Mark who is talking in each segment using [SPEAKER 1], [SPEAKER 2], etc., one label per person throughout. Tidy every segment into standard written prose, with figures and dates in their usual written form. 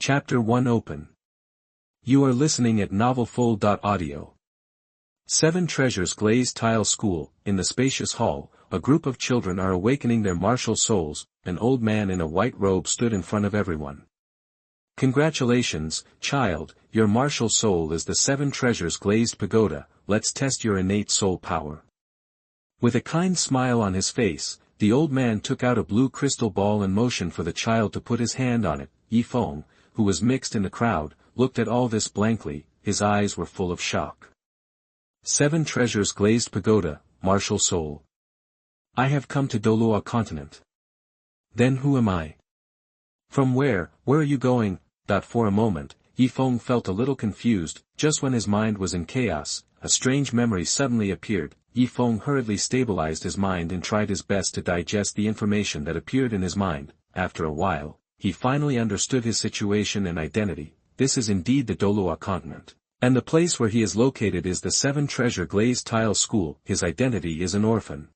[SPEAKER 1] Chapter 1 Open. You are listening at novelfull.audio. 7 Treasures Glazed Tile School. In the spacious hall, a group of children are awakening their martial souls. An old man in a white robe stood in front of everyone. Congratulations, child, your martial soul is the 7 Treasures Glazed Pagoda. Let's test your innate soul power. With a kind smile on his face, the old man took out a blue crystal ball and motioned for the child to put his hand on it. Feng, who was mixed in the crowd, looked at all this blankly. His eyes were full of shock. 7 Treasures Glazed Pagoda, martial soul. I have come to Douluo continent. Then who am I? From where are you going? For a moment, Feng felt a little confused. Just when his mind was in chaos, a strange memory suddenly appeared. Feng hurriedly stabilized his mind and tried his best to digest the information that appeared in his mind. After a while, he finally understood his situation and identity. This is indeed the Douluo continent. And the place where he is located is the 7 Treasure Glazed Tile School. His identity is an orphan.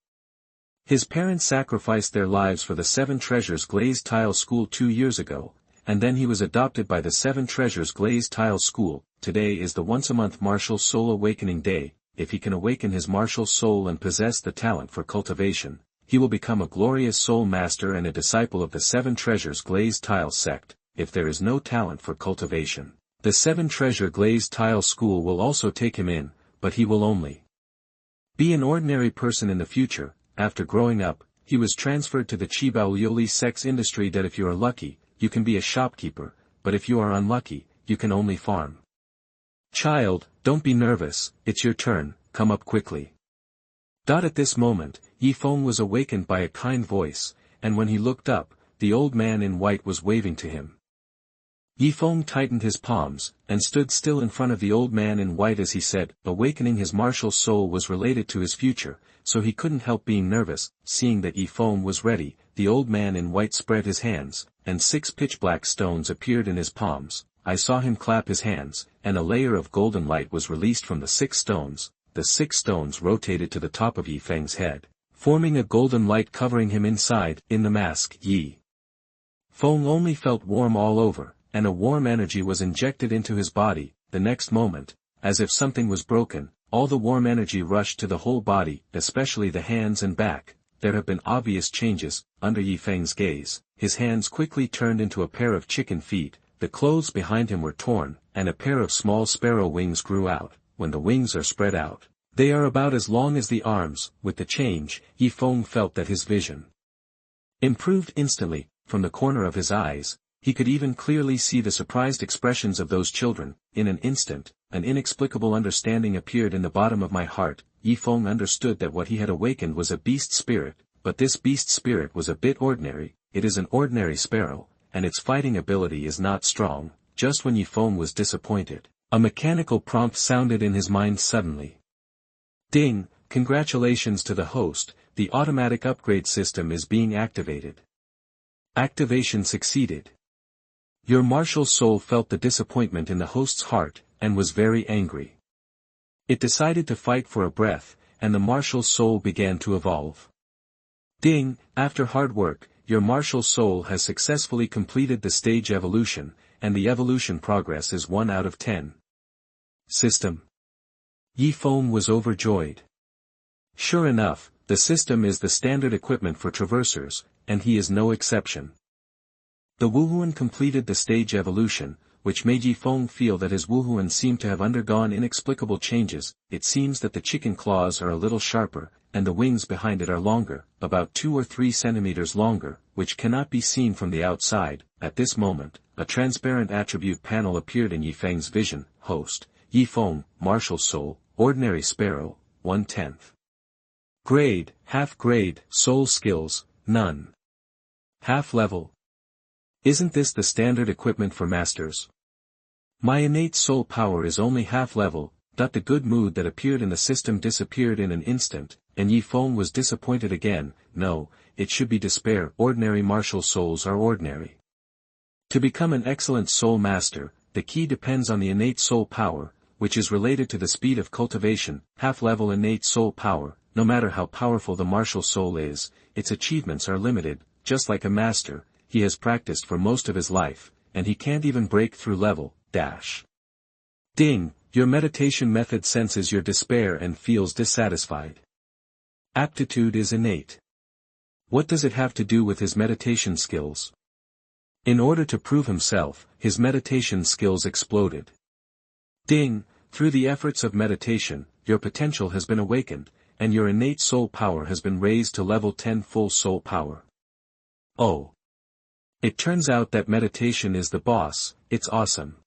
[SPEAKER 1] His parents sacrificed their lives for the 7 Treasures Glazed Tile School 2 years ago, and then he was adopted by the 7 Treasures Glazed Tile School. Today is the once-a-month martial soul awakening day. If he can awaken his martial soul and possess the talent for cultivation, he will become a glorious soul master and a disciple of the 7 Treasures Glazed Tile sect. If there is no talent for cultivation, the 7 Treasure Glazed Tile School will also take him in, but he will only be an ordinary person in the future. After growing up, he was transferred to the Chibaoyoli sex industry. That if you are lucky, you can be a shopkeeper, but if you are unlucky, you can only farm. Child, don't be nervous, it's your turn, come up quickly. At this moment, Feng was awakened by a kind voice, and when he looked up, the old man in white was waving to him. Feng tightened his palms, and stood still in front of the old man in white as he said. Awakening his martial soul was related to his future, so he couldn't help being nervous. Seeing that Feng was ready, the old man in white spread his hands, and 6 pitch-black stones appeared in his palms. I saw him clap his hands, and a layer of golden light was released from the 6 stones. The 6 stones rotated to the top of Feng's head, forming a golden light covering him inside. In the mask, Feng only felt warm all over, and a warm energy was injected into his body. The next moment, as if something was broken, all the warm energy rushed to the whole body, especially the hands and back. There have been obvious changes. Under Feng's gaze, his hands quickly turned into a pair of chicken feet, the clothes behind him were torn, and a pair of small sparrow wings grew out. When the wings are spread out, they are about as long as the arms. With the change, Feng felt that his vision improved instantly. From the corner of his eyes, he could even clearly see the surprised expressions of those children. In an instant, an inexplicable understanding appeared in the bottom of my heart. Feng understood that what he had awakened was a beast spirit, but this beast spirit was a bit ordinary. It is an ordinary sparrow, and its fighting ability is not strong. Just when Feng was disappointed, a mechanical prompt sounded in his mind suddenly. Ding, congratulations to the host, the automatic upgrade system is being activated. Activation succeeded. Your martial soul felt the disappointment in the host's heart, and was very angry. It decided to fight for a breath, and the martial soul began to evolve. Ding, after hard work, your martial soul has successfully completed the stage evolution, and the evolution progress is 1 out of 10. System. Feng was overjoyed. Sure enough, the system is the standard equipment for traversers, and he is no exception. The Wuhuan completed the stage evolution, which made Feng feel that his Wuhuan seemed to have undergone inexplicable changes. It seems that the chicken claws are a little sharper, and the wings behind it are longer, about 2 or 3 centimeters longer, which cannot be seen from the outside. At this moment, a transparent attribute panel appeared in Feng's vision. Host, Feng, martial soul, ordinary sparrow, 1/10. Grade, half grade, soul skills, none. Half level. Isn't this the standard equipment for masters? My innate soul power is only half level. The good mood that appeared in the system disappeared in an instant, and Feng was disappointed again. No, it should be despair. Ordinary martial souls are ordinary. To become an excellent soul master, the key depends on the innate soul power, which is related to the speed of cultivation. Half-level innate soul power. No matter how powerful the martial soul is, its achievements are limited. Just like a master, he has practiced for most of his life, and he can't even break through level, dash. Ding, your meditation method senses your despair and feels dissatisfied. Aptitude is innate. What does it have to do with his meditation skills? In order to prove himself, his meditation skills exploded. Ding, through the efforts of meditation, your potential has been awakened, and your innate soul power has been raised to level 10 full soul power. Oh. It turns out that meditation is the boss, it's awesome.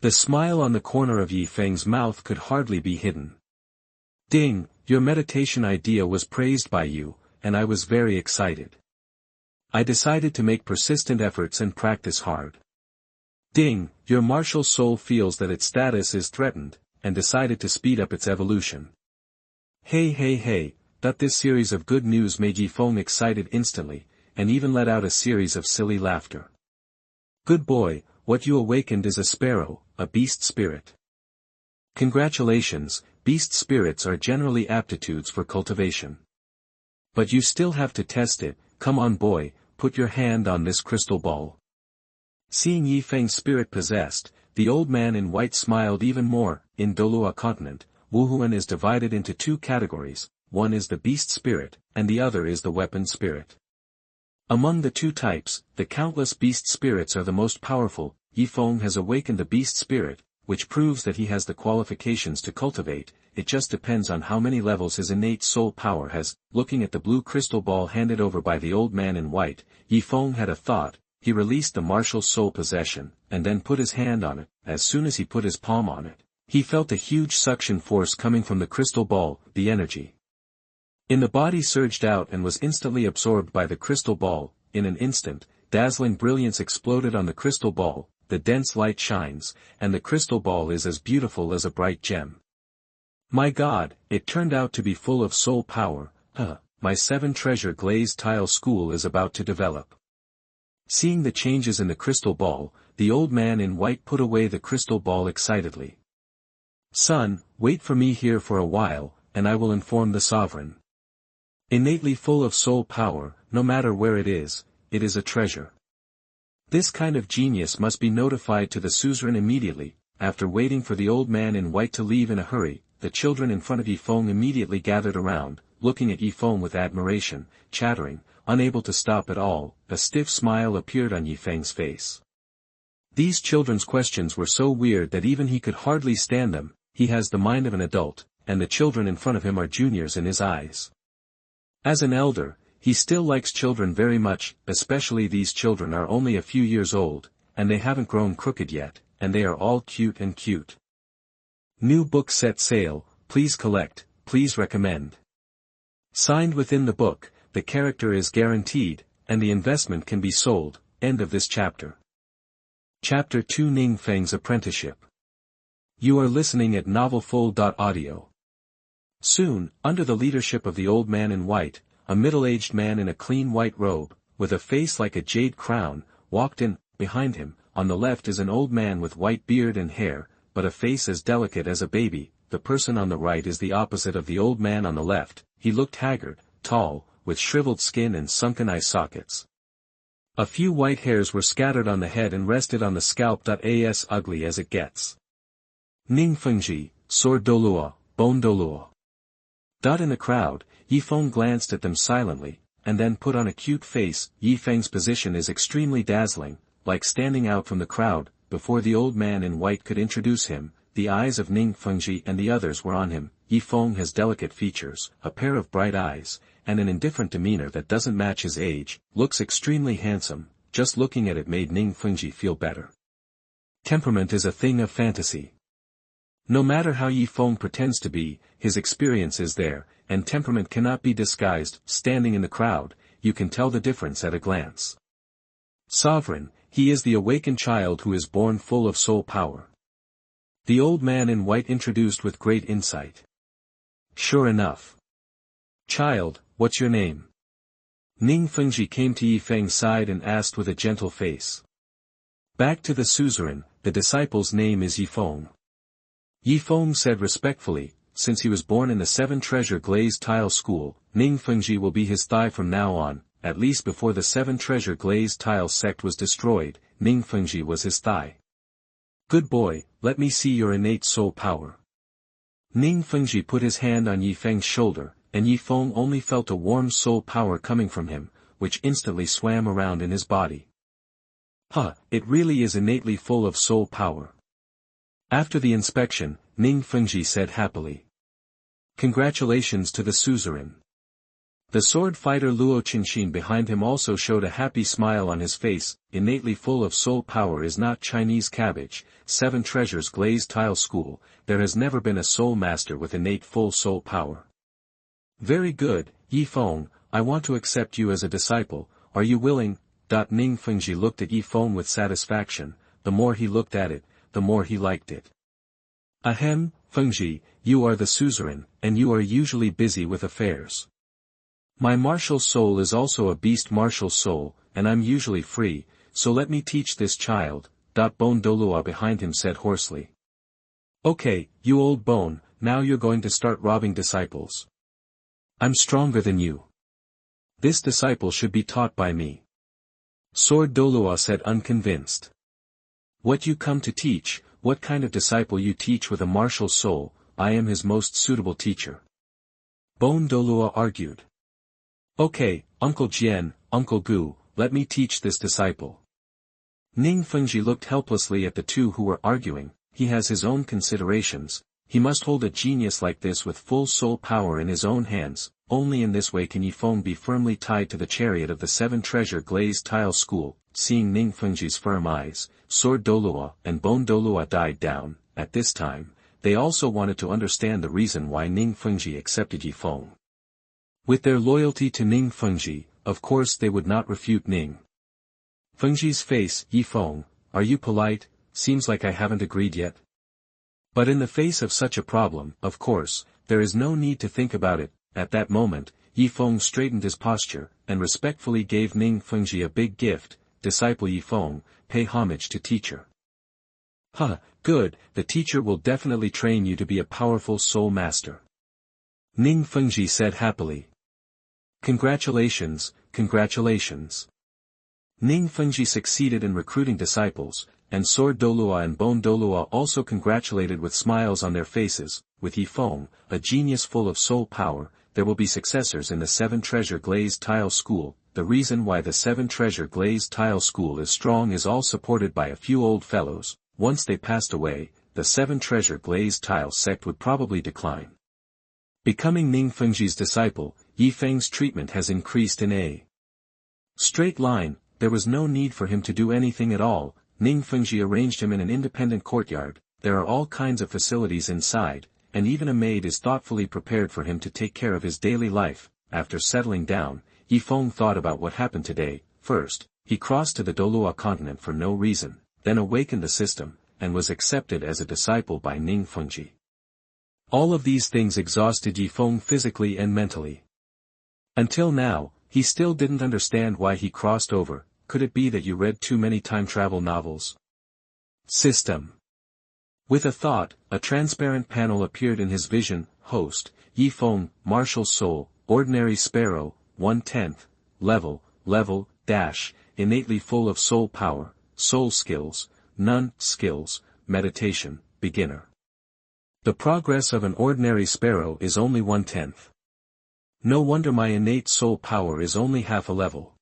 [SPEAKER 1] The smile on the corner of Yi Feng's mouth could hardly be hidden. Ding, your meditation idea was praised by you, and I was very excited. I decided to make persistent efforts and practice hard. Ding, your martial soul feels that its status is threatened, and decided to speed up its evolution. Hey, that this series of good news made Yi Feng excited instantly, and even let out a series of silly laughter. Good boy, what you awakened is a sparrow, a beast spirit. Congratulations, beast spirits are generally aptitudes for cultivation. But you still have to test it, come on boy, put your hand on this crystal ball. Seeing Yi Feng's spirit possessed, the old man in white smiled even more. In Douluo continent, Wuhuan is divided into two categories, one is the beast spirit, and the other is the weapon spirit. Among the two types, the countless beast spirits are the most powerful. Yi Feng has awakened a beast spirit, which proves that he has the qualifications to cultivate, it just depends on how many levels his innate soul power has. Looking at the blue crystal ball handed over by the old man in white, Yi Feng had a thought. He released the martial soul possession, and then put his hand on it. As soon as he put his palm on it, he felt a huge suction force coming from the crystal ball, the energy in the body surged out and was instantly absorbed by the crystal ball. In an instant, dazzling brilliance exploded on the crystal ball, the dense light shines, and the crystal ball is as beautiful as a bright gem. My God, it turned out to be full of soul power. My 7-treasure glazed tile school is about to develop. Seeing the changes in the crystal ball, the old man in white put away the crystal ball excitedly. Son, wait for me here for a while, and I will inform the sovereign. Innately full of soul power, no matter where it is a treasure. This kind of genius must be notified to the suzerain immediately. After waiting for the old man in white to leave in a hurry, the children in front of Yi Feng immediately gathered around, looking at Yi Feng with admiration, chattering, unable to stop at all. A stiff smile appeared on Yi Feng's face. These children's questions were so weird that even he could hardly stand them. He has the mind of an adult, and the children in front of him are juniors in his eyes. As an elder, he still likes children very much, especially these children are only a few years old, and they haven't grown crooked yet, and they are all cute and cute. New book set sale, please collect, please recommend. Signed within the book, the character is guaranteed, and the investment can be sold. End of this chapter. Chapter 2 Ning Feng's Apprenticeship. You are listening at novelfull.audio. Soon, under the leadership of the old man in white, a middle-aged man in a clean white robe, with a face like a jade crown, walked in. Behind him, on the left is an old man with white beard and hair, but a face as delicate as a baby. The person on the right is the opposite of the old man on the left. He looked haggard, tall, with shriveled skin and sunken eye sockets. A few white hairs were scattered on the head and rested on the scalp. As ugly as it gets. Ning Fengzhi, sword Douluo, bone Douluo. In the crowd, Yi Feng glanced at them silently, and then put on a cute face. Yi Feng's position is extremely dazzling, like standing out from the crowd. Before the old man in white could introduce him, the eyes of Ning Fengzhi and the others were on him. Yi Feng has delicate features, a pair of bright eyes, and an indifferent demeanor that doesn't match his age, looks extremely handsome. Just looking at it made Ning Fengzhi feel better. Temperament is a thing of fantasy. No matter how Yi Feng pretends to be, his experience is there, and temperament cannot be disguised. Standing in the crowd, you can tell the difference at a glance. Sovereign, he is the awakened child who is born full of soul power. The old man in white introduced with great insight. Sure enough. Child, what's your name? Ning Fengzhi came to Yi Feng's side and asked with a gentle face. Back to the suzerain, the disciple's name is Yi Feng. Yi Feng said respectfully, since he was born in the 7-treasure glazed tile school, Ning Fengzhi will be his thigh from now on, at least before the 7-treasure glazed tile sect was destroyed. Ning Fengzhi was his thigh. Good boy, let me see your innate soul power. Ning Fengzhi put his hand on Yi Feng's shoulder, and Yi Feng only felt a warm soul power coming from him, which instantly swam around in his body. It really is innately full of soul power. After the inspection, Ning Fengzhi said happily. Congratulations to the suzerain. The sword fighter Luo Qinxin behind him also showed a happy smile on his face. Innately full of soul power is not Chinese cabbage. 7 Treasures Glazed Tile School. There has never been a soul master with innate full soul power. Very good, Yi Feng, I want to accept you as a disciple, are you willing? Ning Fengzhi looked at Yi Feng with satisfaction. The more he looked at it, the more he liked it. Ahem, Fengzhi, you are the suzerain, and you are usually busy with affairs. My martial soul is also a beast martial soul, and I'm usually free, so let me teach this child. Bone Douluo behind him said hoarsely. Okay, you old bone, now you're going to start robbing disciples. I'm stronger than you. This disciple should be taught by me. Sword Douluo said unconvinced. What you come to teach, what kind of disciple you teach with a martial soul, I am his most suitable teacher. Bone Douluo argued. Okay, Uncle Jian, Uncle Gu, let me teach this disciple. Ning Fengzhi looked helplessly at the two who were arguing. He has his own considerations, he must hold a genius like this with full soul power in his own hands. Only in this way can Yi Feng be firmly tied to the chariot of the 7 Treasure Glazed Tile School. Seeing Ning Fengzhi's firm eyes, Sword Douluo and Bone Douluo died down. At this time, they also wanted to understand the reason why Ning Fengzhi accepted Yi Feng. With their loyalty to Ning Fengzhi, of course they would not refute Ning Fengzhi's face. Yi Feng, are you polite? Seems like I haven't agreed yet. But in the face of such a problem, of course, there is no need to think about it. At that moment, Yi Feng straightened his posture, and respectfully gave Ning Fengzhi a big gift. Disciple Yi Feng, pay homage to teacher. Good, the teacher will definitely train you to be a powerful soul master. Ning Fengzhi said happily. Congratulations, congratulations. Ning Fengzhi succeeded in recruiting disciples, and Sword Douluo and Bone Douluo also congratulated with smiles on their faces. With Yi Feng, a genius full of soul power, there will be successors in the 7 Treasure Glazed Tile School. The reason why the 7 Treasure Glazed Tile School is strong is all supported by a few old fellows. Once they passed away, the 7 Treasure Glazed Tile sect would probably decline. Becoming Ning Fengzhi's disciple, Yi Feng's treatment has increased in a straight line. There was no need for him to do anything at all. Ning Fengzhi arranged him in an independent courtyard. There are all kinds of facilities inside, and even a maid is thoughtfully prepared for him to take care of his daily life. After settling down, Yi Feng thought about what happened today. First, he crossed to the Douluo continent for no reason, then awakened the system, and was accepted as a disciple by Ning Fengzhi. All of these things exhausted Yi Feng physically and mentally. Until now, he still didn't understand why he crossed over. Could it be that you read too many time travel novels? System. With a thought, a transparent panel appeared in his vision. Host, Yi Feng, martial soul, ordinary sparrow, 1/10, level, innately full of soul power, soul skills, none, skills, meditation, beginner. The progress of an ordinary sparrow is only 1/10. No wonder my innate soul power is only half a level.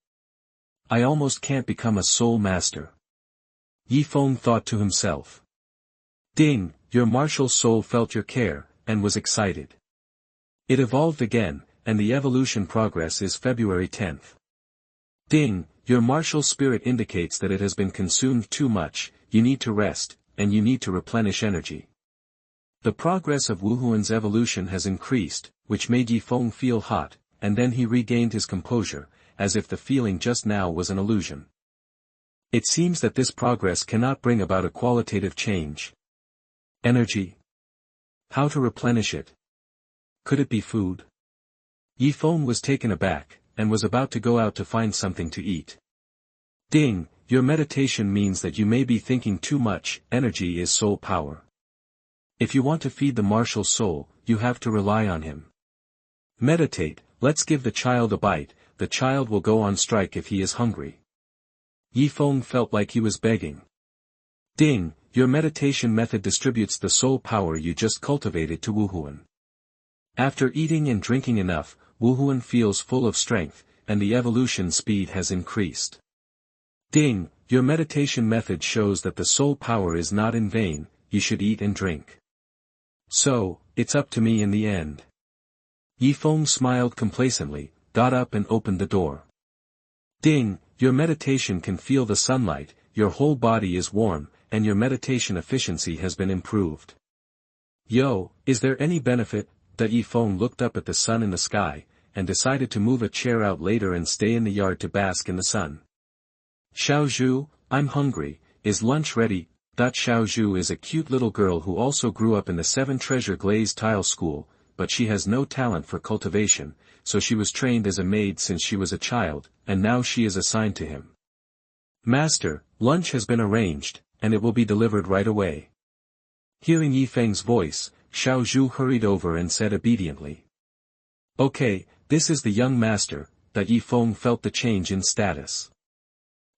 [SPEAKER 1] I almost can't become a soul master. Yi Feng thought to himself. Ding, your martial soul felt your care, and was excited. It evolved again, and the evolution progress is February 10th. Ding, your martial spirit indicates that it has been consumed too much, you need to rest, and you need to replenish energy. The progress of Wuhuan's evolution has increased, which made Yi Feng feel hot, and then he regained his composure, as if the feeling just now was an illusion. It seems that this progress cannot bring about a qualitative change. Energy. How to replenish it? Could it be food? Yi Feng was taken aback, and was about to go out to find something to eat. Ding, your meditation means that you may be thinking too much. Energy is soul power. If you want to feed the martial soul, you have to rely on him. Meditate, let's give the child a bite, the child will go on strike if he is hungry. Yi Feng felt like he was begging. Ding, your meditation method distributes the soul power you just cultivated to Wuhuan. After eating and drinking enough, Wuhuan feels full of strength, and the evolution speed has increased. Ding, your meditation method shows that the soul power is not in vain, you should eat and drink. So, it's up to me in the end. Yi Feng smiled complacently, got up and opened the door. Ding, your meditation can feel the sunlight, your whole body is warm, and your meditation efficiency has been improved. Yo, is there any benefit? That Yi Feng looked up at the sun in the sky, and decided to move a chair out later and stay in the yard to bask in the sun. Xiao Zhu, I'm hungry, is lunch ready? Xiao Zhu is a cute little girl who also grew up in the 7 Treasure Glazed tile school, but she has no talent for cultivation, so she was trained as a maid since she was a child, and now she is assigned to him. Master, lunch has been arranged, and it will be delivered right away. Hearing Yi Feng's voice, Xiao Zhu hurried over and said obediently. Okay, this is the young master. That Yi Feng felt the change in status.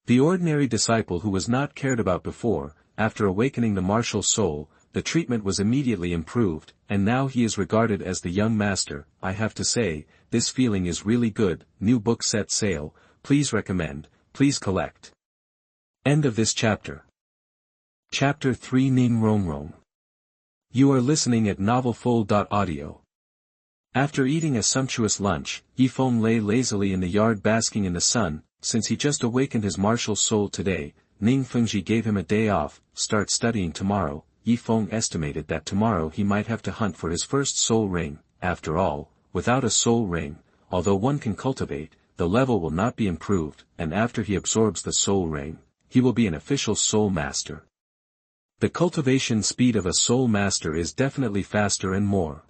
[SPEAKER 1] The ordinary disciple who was not cared about before, after awakening the martial soul, the treatment was immediately improved, and now he is regarded as the young master. I have to say, this feeling is really good. New book set sale, please recommend, please collect. End of this chapter. Chapter 3 Ning Rongrong. You are listening at novelfull.audio. After eating a sumptuous lunch, Yi Feng lay lazily in the yard basking in the sun. Since he just awakened his martial soul today, Ning Fengzhi gave him a day off. Start studying tomorrow. Yi Feng estimated that tomorrow he might have to hunt for his first soul ring. After all, without a soul ring, although one can cultivate, the level will not be improved, and after he absorbs the soul ring, he will be an official soul master. The cultivation speed of a soul master is definitely faster and more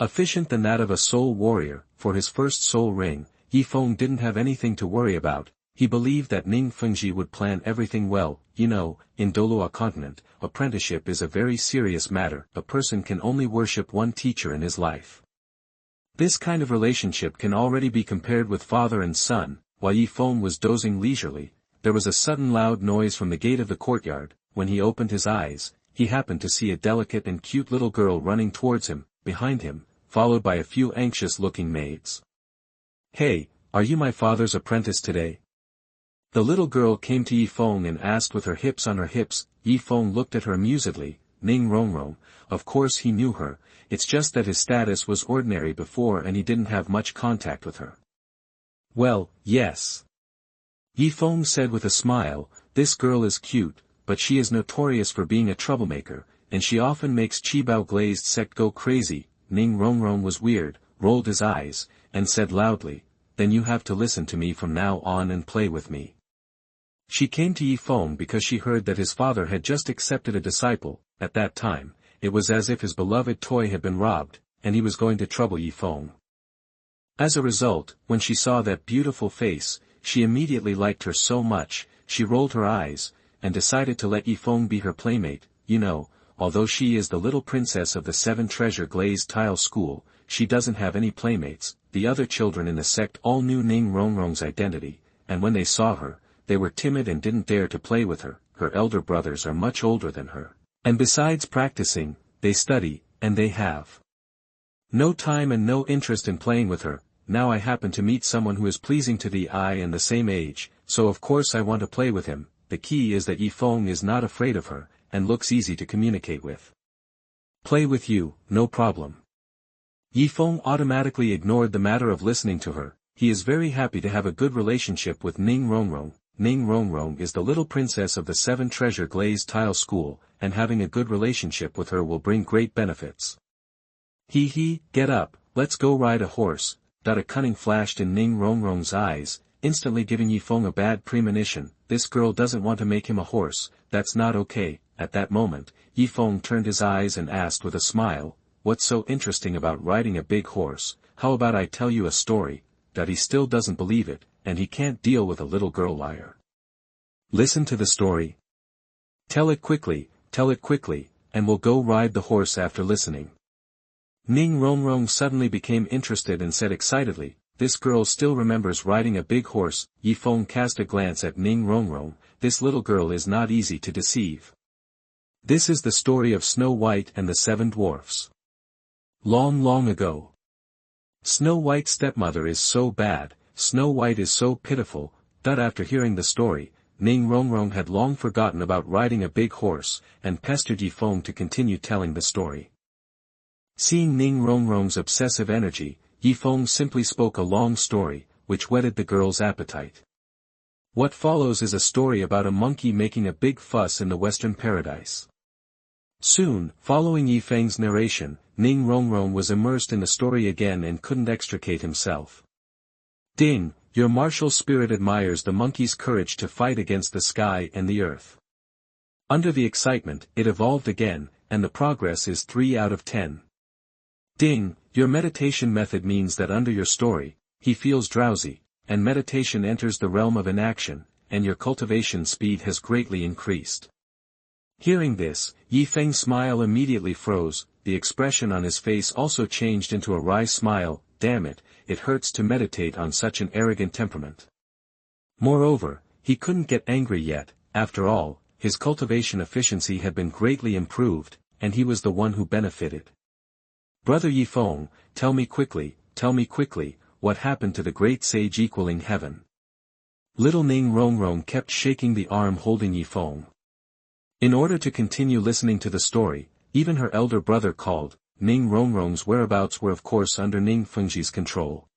[SPEAKER 1] efficient than that of a soul warrior. For his first soul ring, Yi Feng didn't have anything to worry about. He believed that Ning Fengzhi would plan everything well. You know, in Douluo continent, apprenticeship is a very serious matter. A person can only worship one teacher in his life. This kind of relationship can already be compared with father and son. While Yi Feng was dozing leisurely, there was a sudden loud noise from the gate of the courtyard. When he opened his eyes, he happened to see a delicate and cute little girl running towards him, behind him, followed by a few anxious-looking maids. Hey, are you my father's apprentice today? The little girl came to Yi Feng and asked with her hips on her hips. Yi Feng looked at her amusedly. Ning Rongrong, of course he knew her, it's just that his status was ordinary before and he didn't have much contact with her. Well, yes. Yi Feng said with a smile, this girl is cute, but she is notorious for being a troublemaker, and she often makes Qibao Glazed sect go crazy. Ning Rongrong was weird, rolled his eyes, and said loudly, then you have to listen to me from now on and play with me. She came to Yi Feng because she heard that his father had just accepted a disciple. At that time, it was as if his beloved toy had been robbed, and he was going to trouble Yi Feng. As a result, when she saw that beautiful face, she immediately liked her so much, she rolled her eyes, and decided to let Yi Feng be her playmate. You know, although she is the little princess of the 7 Treasure Glazed tile school, she doesn't have any playmates. The other children in the sect all knew Ning Rongrong's identity, and when they saw her, they were timid and didn't dare to play with her. Her elder brothers are much older than her, and besides practicing, they study, and they have no time and no interest in playing with her. Now I happen to meet someone who is pleasing to the eye and the same age, so of course I want to play with him. The key is that Yi Feng is not afraid of her, and looks easy to communicate with. Play with you, no problem. Yi Feng automatically ignored the matter of listening to her. He is very happy to have a good relationship with Ning Rongrong. Ning Rongrong is the little princess of the 7 Treasure Glazed tile school, and having a good relationship with her will bring great benefits. Hee, get up, let's go ride a horse. A cunning flashed in Ning Rongrong's eyes, instantly giving Yi Feng a bad premonition. This girl doesn't want to make him a horse, that's not okay. At that moment, Yi Feng turned his eyes and asked with a smile, what's so interesting about riding a big horse? How about I tell you a story? That he still doesn't believe it, and he can't deal with a little girl liar. Listen to the story. Tell it quickly, and we'll go ride the horse after listening. Ning Rongrong suddenly became interested and said excitedly, this girl still remembers riding a big horse. Yi Feng cast a glance at Ning Rongrong. This little girl is not easy to deceive. This is the story of Snow White and the Seven Dwarfs. Long, long ago. Snow White's stepmother is so bad, Snow White is so pitiful, that after hearing the story, Ning Rongrong had long forgotten about riding a big horse, and pestered Yi Feng to continue telling the story. Seeing Ning Rongrong's obsessive energy, Yi Feng simply spoke a long story, which whetted the girl's appetite. What follows is a story about a monkey making a big fuss in the Western Paradise. Soon, following Yi Feng's narration, Ning Rongrong was immersed in the story again and couldn't extricate himself. Ding, your martial spirit admires the monkey's courage to fight against the sky and the earth. Under the excitement, it evolved again, and the progress is 3 out of 10. Ding, your meditation method means that under your story, he feels drowsy, and meditation enters the realm of inaction, and your cultivation speed has greatly increased. Hearing this, Yi Feng's smile immediately froze, the expression on his face also changed into a wry smile. Damn it, it hurts to meditate on such an arrogant temperament. Moreover, he couldn't get angry yet. After all, his cultivation efficiency had been greatly improved, and he was the one who benefited. Brother Yi Feng, tell me quickly, what happened to the great sage equaling heaven? Little Ning Rongrong kept shaking the arm holding Yi Feng. In order to continue listening to the story, even her elder brother called. Ning Rongrong's whereabouts were of course under Ning Fengzhi's control.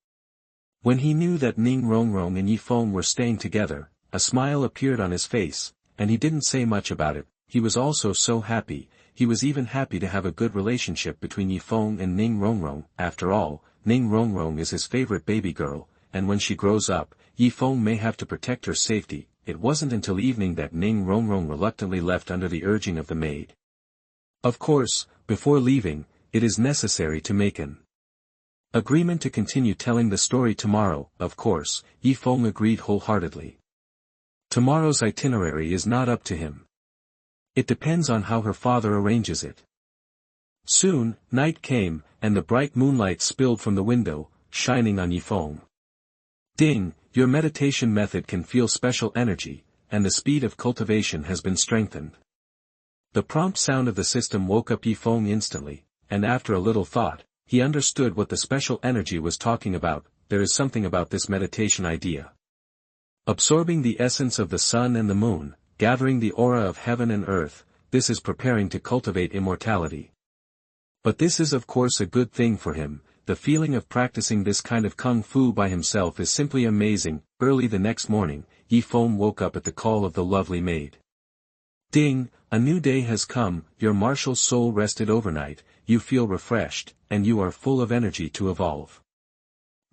[SPEAKER 1] When he knew that Ning Rongrong and Yi Feng were staying together, a smile appeared on his face, and he didn't say much about it. He was also so happy. He was even happy to have a good relationship between Yi Feng and Ning Rongrong. After all, Ning Rongrong is his favorite baby girl, and when she grows up, Yi Feng may have to protect her safety. It wasn't until evening that Ning Rongrong reluctantly left under the urging of the maid. Of course, before leaving, it is necessary to make an agreement to continue telling the story tomorrow. Of course, Yi Feng agreed wholeheartedly. Tomorrow's itinerary is not up to him. It depends on how her father arranges it. Soon, night came, and the bright moonlight spilled from the window, shining on Yi Feng. Ding, your meditation method can feel special energy, and the speed of cultivation has been strengthened. The prompt sound of the system woke up Yi Feng instantly, and after a little thought, he understood what the special energy was talking about. There is something about this meditation idea. Absorbing the essence of the sun and the moon, gathering the aura of heaven and earth, this is preparing to cultivate immortality. But this is of course a good thing for him. The feeling of practicing this kind of kung fu by himself is simply amazing. Early the next morning, Yi Feng woke up at the call of the lovely maid. Ding, a new day has come, your martial soul rested overnight, you feel refreshed, and you are full of energy to evolve.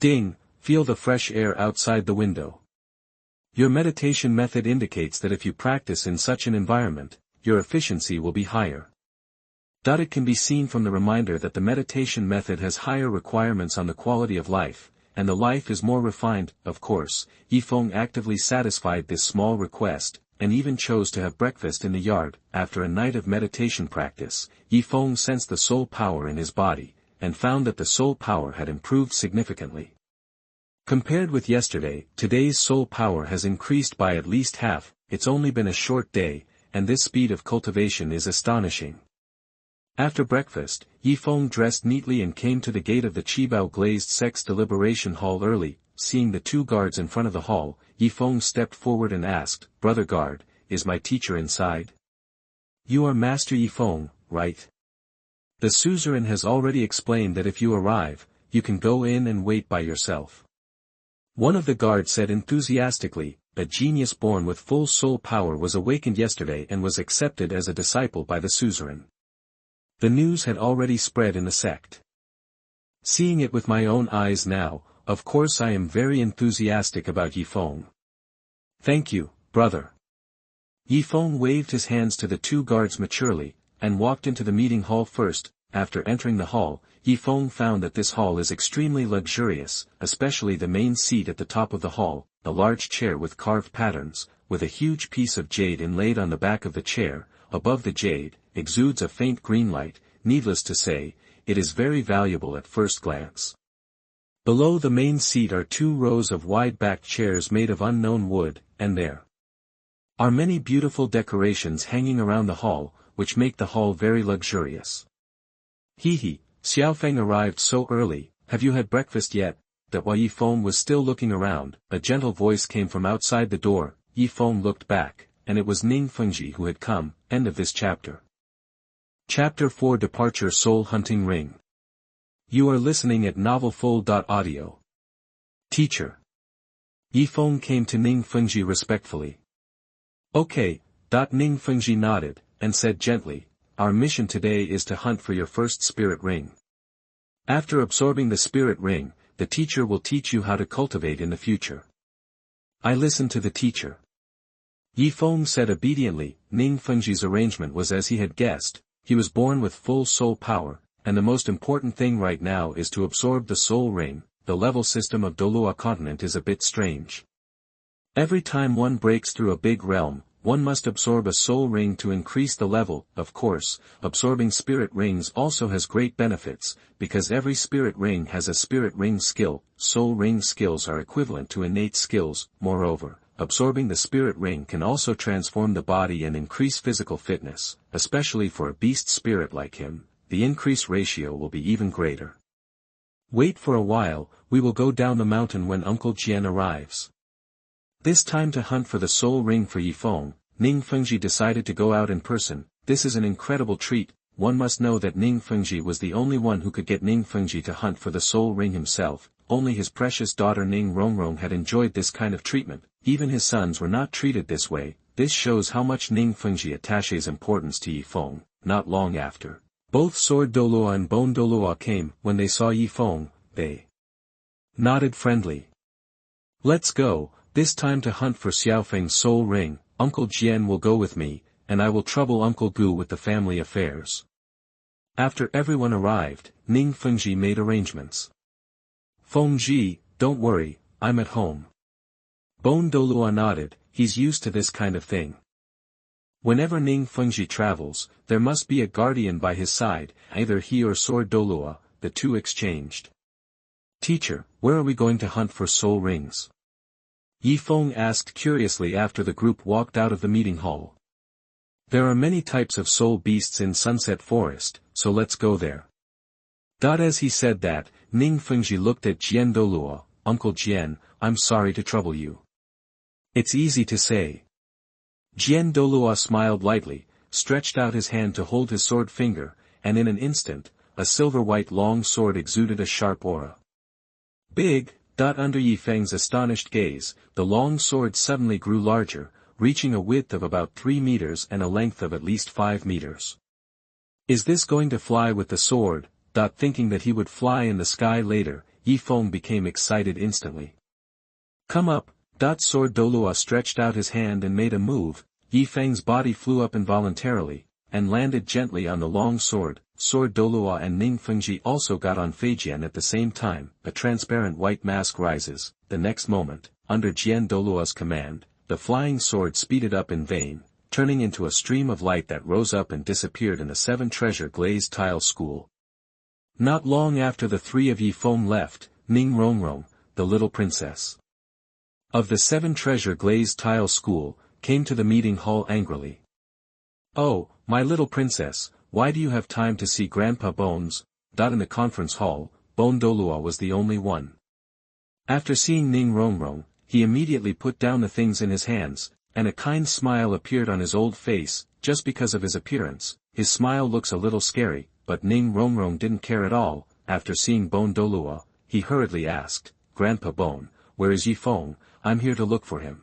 [SPEAKER 1] Ding, feel the fresh air outside the window. Your meditation method indicates that if you practice in such an environment, your efficiency will be higher. It can be seen from the reminder that the meditation method has higher requirements on the quality of life, and the life is more refined. Of course, Yi Feng actively satisfied this small request, and even chose to have breakfast in the yard. After a night of meditation practice, Yi Feng sensed the soul power in his body, and found that the soul power had improved significantly. Compared with yesterday, today's soul power has increased by at least half. It's only been a short day, and this speed of cultivation is astonishing. After breakfast, Yi Feng dressed neatly and came to the gate of the Qibao Glazed Sex Deliberation Hall early. Seeing the 2 guards in front of the hall, Yi Feng stepped forward and asked, "Brother guard, is my teacher inside?" "You are Master Yi Feng, right? The suzerain has already explained that if you arrive, you can go in and wait by yourself." One of the guards said enthusiastically. A genius born with full soul power was awakened yesterday and was accepted as a disciple by the suzerain. The news had already spread in the sect. Seeing it with my own eyes now, of course I am very enthusiastic about Yi Feng. Thank you, brother. Yi Feng waved his hands to the 2 guards maturely, and walked into the meeting hall first. After entering the hall, Yi Feng found that this hall is extremely luxurious, especially the main seat at the top of the hall, a large chair with carved patterns, with a huge piece of jade inlaid on the back of the chair. Above the jade, exudes a faint green light. Needless to say, it is very valuable at first glance. Below the main seat are 2 rows of wide-backed chairs made of unknown wood, and there are many beautiful decorations hanging around the hall, which make the hall very luxurious. Hee, Xiao Feng arrived so early, have you had breakfast yet? That while Yi Feng was still looking around, a gentle voice came from outside the door. Yi Feng looked back, and it was Ning Fengzhi who had come. End of this chapter. Chapter 4 Departure Soul Hunting Ring. You are listening at novelfull.audio. Teacher. Yi Feng came to Ning Fengzhi respectfully. Okay. Ning Fengzhi nodded, and said gently, our mission today is to hunt for your first spirit ring. After absorbing the spirit ring, the teacher will teach you how to cultivate in the future. I listened to the teacher. Yi Feng said obediently. Ning Fengzhi's arrangement was as he had guessed. He was born with full soul power, and the most important thing right now is to absorb the soul ring. The level system of Douluo continent is a bit strange. Every time one breaks through a big realm, one must absorb a soul ring to increase the level. Of course, absorbing spirit rings also has great benefits, because every spirit ring has a spirit ring skill. Soul ring skills are equivalent to innate skills. Moreover, absorbing the spirit ring can also transform the body and increase physical fitness, especially for a beast spirit like him. The increase ratio will be even greater. Wait for a while, we will go down the mountain when Uncle Jian arrives. This time to hunt for the soul ring for Yi Feng, Ning Fengzhi decided to go out in person. This is an incredible treat. One must know that Ning Fengzhi was the only one who could get Ning Fengzhi to hunt for the soul ring himself. Only his precious daughter Ning Rongrong had enjoyed this kind of treatment. Even his sons were not treated this way. This shows how much Ning Fengzhi attaches importance to Yi Feng. Not long after, both Sword Douluo and Bone Douluo came. When they saw Yi Feng, they nodded friendly. Let's go. This time to hunt for Xiaofeng's soul ring. Uncle Jian will go with me, and I will trouble Uncle Gu with the family affairs. After everyone arrived, Ning Fengzhi made arrangements. Fengzhi, don't worry, I'm at home. Bone Douluo nodded, he's used to this kind of thing. Whenever Ning Fengzhi travels, there must be a guardian by his side, either he or Sword Douluo. The two exchanged. Teacher, where are we going to hunt for soul rings? Yi Feng asked curiously after the group walked out of the meeting hall. There are many types of soul beasts in Sunset Forest, so let's go there. As he said that, Ning Fengzhi looked at Jian Douluo. Uncle Jian, I'm sorry to trouble you. It's easy to say. Jian Douluo smiled lightly, stretched out his hand to hold his sword finger, and in an instant, a silver-white long sword exuded a sharp aura. Big. Under Yi Feng's astonished gaze, the long sword suddenly grew larger, reaching a width of about 3 meters and a length of at least 5 meters. Is this going to fly with the sword? Thinking that he would fly in the sky later, Yi Feng became excited instantly. Come up. Sword Douluo stretched out his hand and made a move. Yi Feng's body flew up involuntarily, and landed gently on the long sword. Sword Douluo and Ning Fengzhi also got on Feijian at the same time. A transparent white mask rises. The next moment, under Jian Douluo's command, the flying sword speeded up in vain, turning into a stream of light that rose up and disappeared in the 7-treasure glazed tile school. Not long after the 3 of Yi Feng left, Ning Rongrong, the little princess of the 7-treasure glazed tile school, came to the meeting hall angrily. Oh, my little princess, why do you have time to see Grandpa Bones? In the conference hall, Bone Douluo was the only one. After seeing Ning Rongrong, he immediately put down the things in his hands, and a kind smile appeared on his old face. Just because of his appearance, his smile looks a little scary, but Ning Rongrong didn't care at all. After seeing Bone Douluo, he hurriedly asked, Grandpa Bone, where is Yi Feng? I'm here to look for him.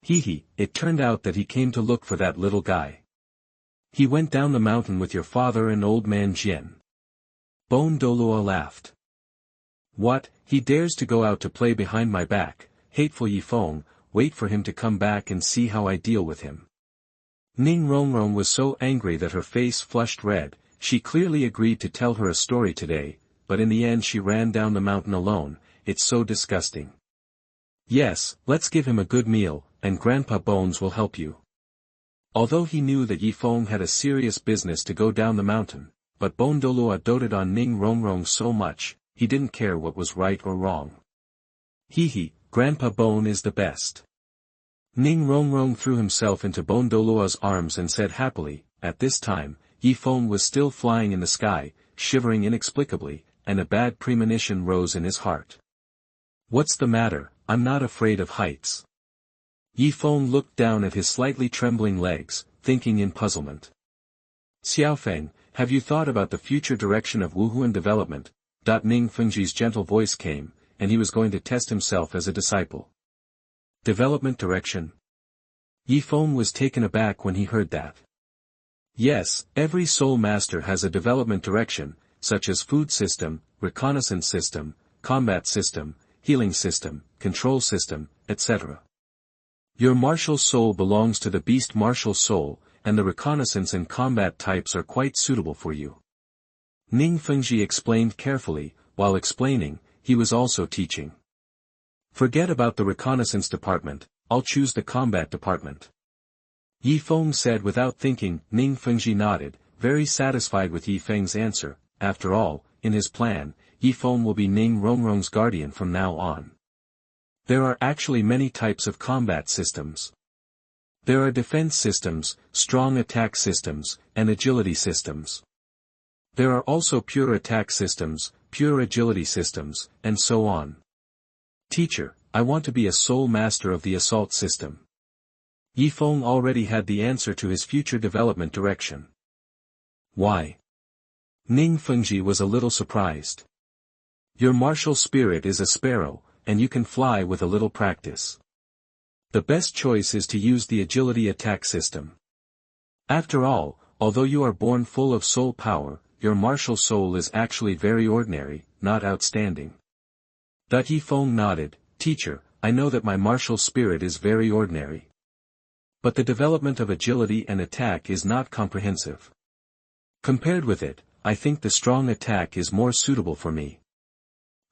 [SPEAKER 1] It turned out that he came to look for that little guy. He went down the mountain with your father and old man Jian. Bone Douluo laughed. What, he dares to go out to play behind my back? Hateful Yi Feng, wait for him to come back and see how I deal with him. Ning Rongrong was so angry that her face flushed red. She clearly agreed to tell her a story today, but in the end she ran down the mountain alone. It's so disgusting. Yes, let's give him a good meal, and Grandpa Bones will help you. Although he knew that Yi Feng had a serious business to go down the mountain, but Bone Douluo doted on Ning Rongrong so much, he didn't care what was right or wrong. Hee, Grandpa Bone is the best. Ning Rongrong threw himself into Bone Douluo's arms and said happily. At this time, Yi Feng was still flying in the sky, shivering inexplicably, and a bad premonition rose in his heart. What's the matter? I'm not afraid of heights. Yi Feng looked down at his slightly trembling legs, thinking in puzzlement. Xiaofeng, have you thought about the future direction of Wuhuan development? Ning Fengzhi's gentle voice came, and he was going to test himself as a disciple. Development direction? Yi Feng was taken aback when he heard that. Yes, every soul master has a development direction, such as food system, reconnaissance system, combat system, healing system, control system, etc. Your martial soul belongs to the beast martial soul, and the reconnaissance and combat types are quite suitable for you. Ning Fengzhi explained carefully. While explaining, he was also teaching. Forget about the reconnaissance department, I'll choose the combat department. Yi Feng said without thinking. Ning Fengzhi nodded, very satisfied with Yi Feng's answer. After all, in his plan, Yi Feng will be Ning Rongrong's guardian from now on. There are actually many types of combat systems. There are defense systems, strong attack systems, and agility systems. There are also pure attack systems, pure agility systems, and so on. Teacher, I want to be a soul master of the assault system. Yi Feng already had the answer to his future development direction. Why? Ning Fengzhi was a little surprised. Your martial spirit is a sparrow, and you can fly with a little practice. The best choice is to use the agility attack system. After all, although you are born full of soul power, your martial soul is actually very ordinary, not outstanding. Yi Feng nodded. Teacher, I know that my martial spirit is very ordinary. But the development of agility and attack is not comprehensive. Compared with it, I think the strong attack is more suitable for me.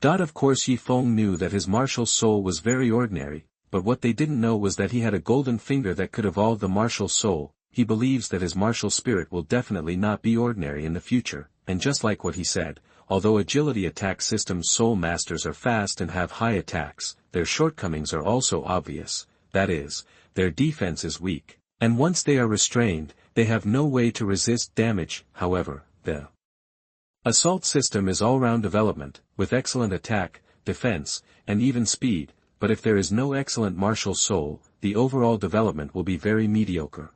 [SPEAKER 1] Of course Yi Feng knew that his martial soul was very ordinary, but what they didn't know was that he had a golden finger that could evolve the martial soul. He believes that his martial spirit will definitely not be ordinary in the future, and just like what he said, although agility attack systems soul masters are fast and have high attacks, their shortcomings are also obvious, that is, their defense is weak, and once they are restrained, they have no way to resist damage. However, the assault system is all-round development, with excellent attack, defense, and even speed, but if there is no excellent martial soul, the overall development will be very mediocre.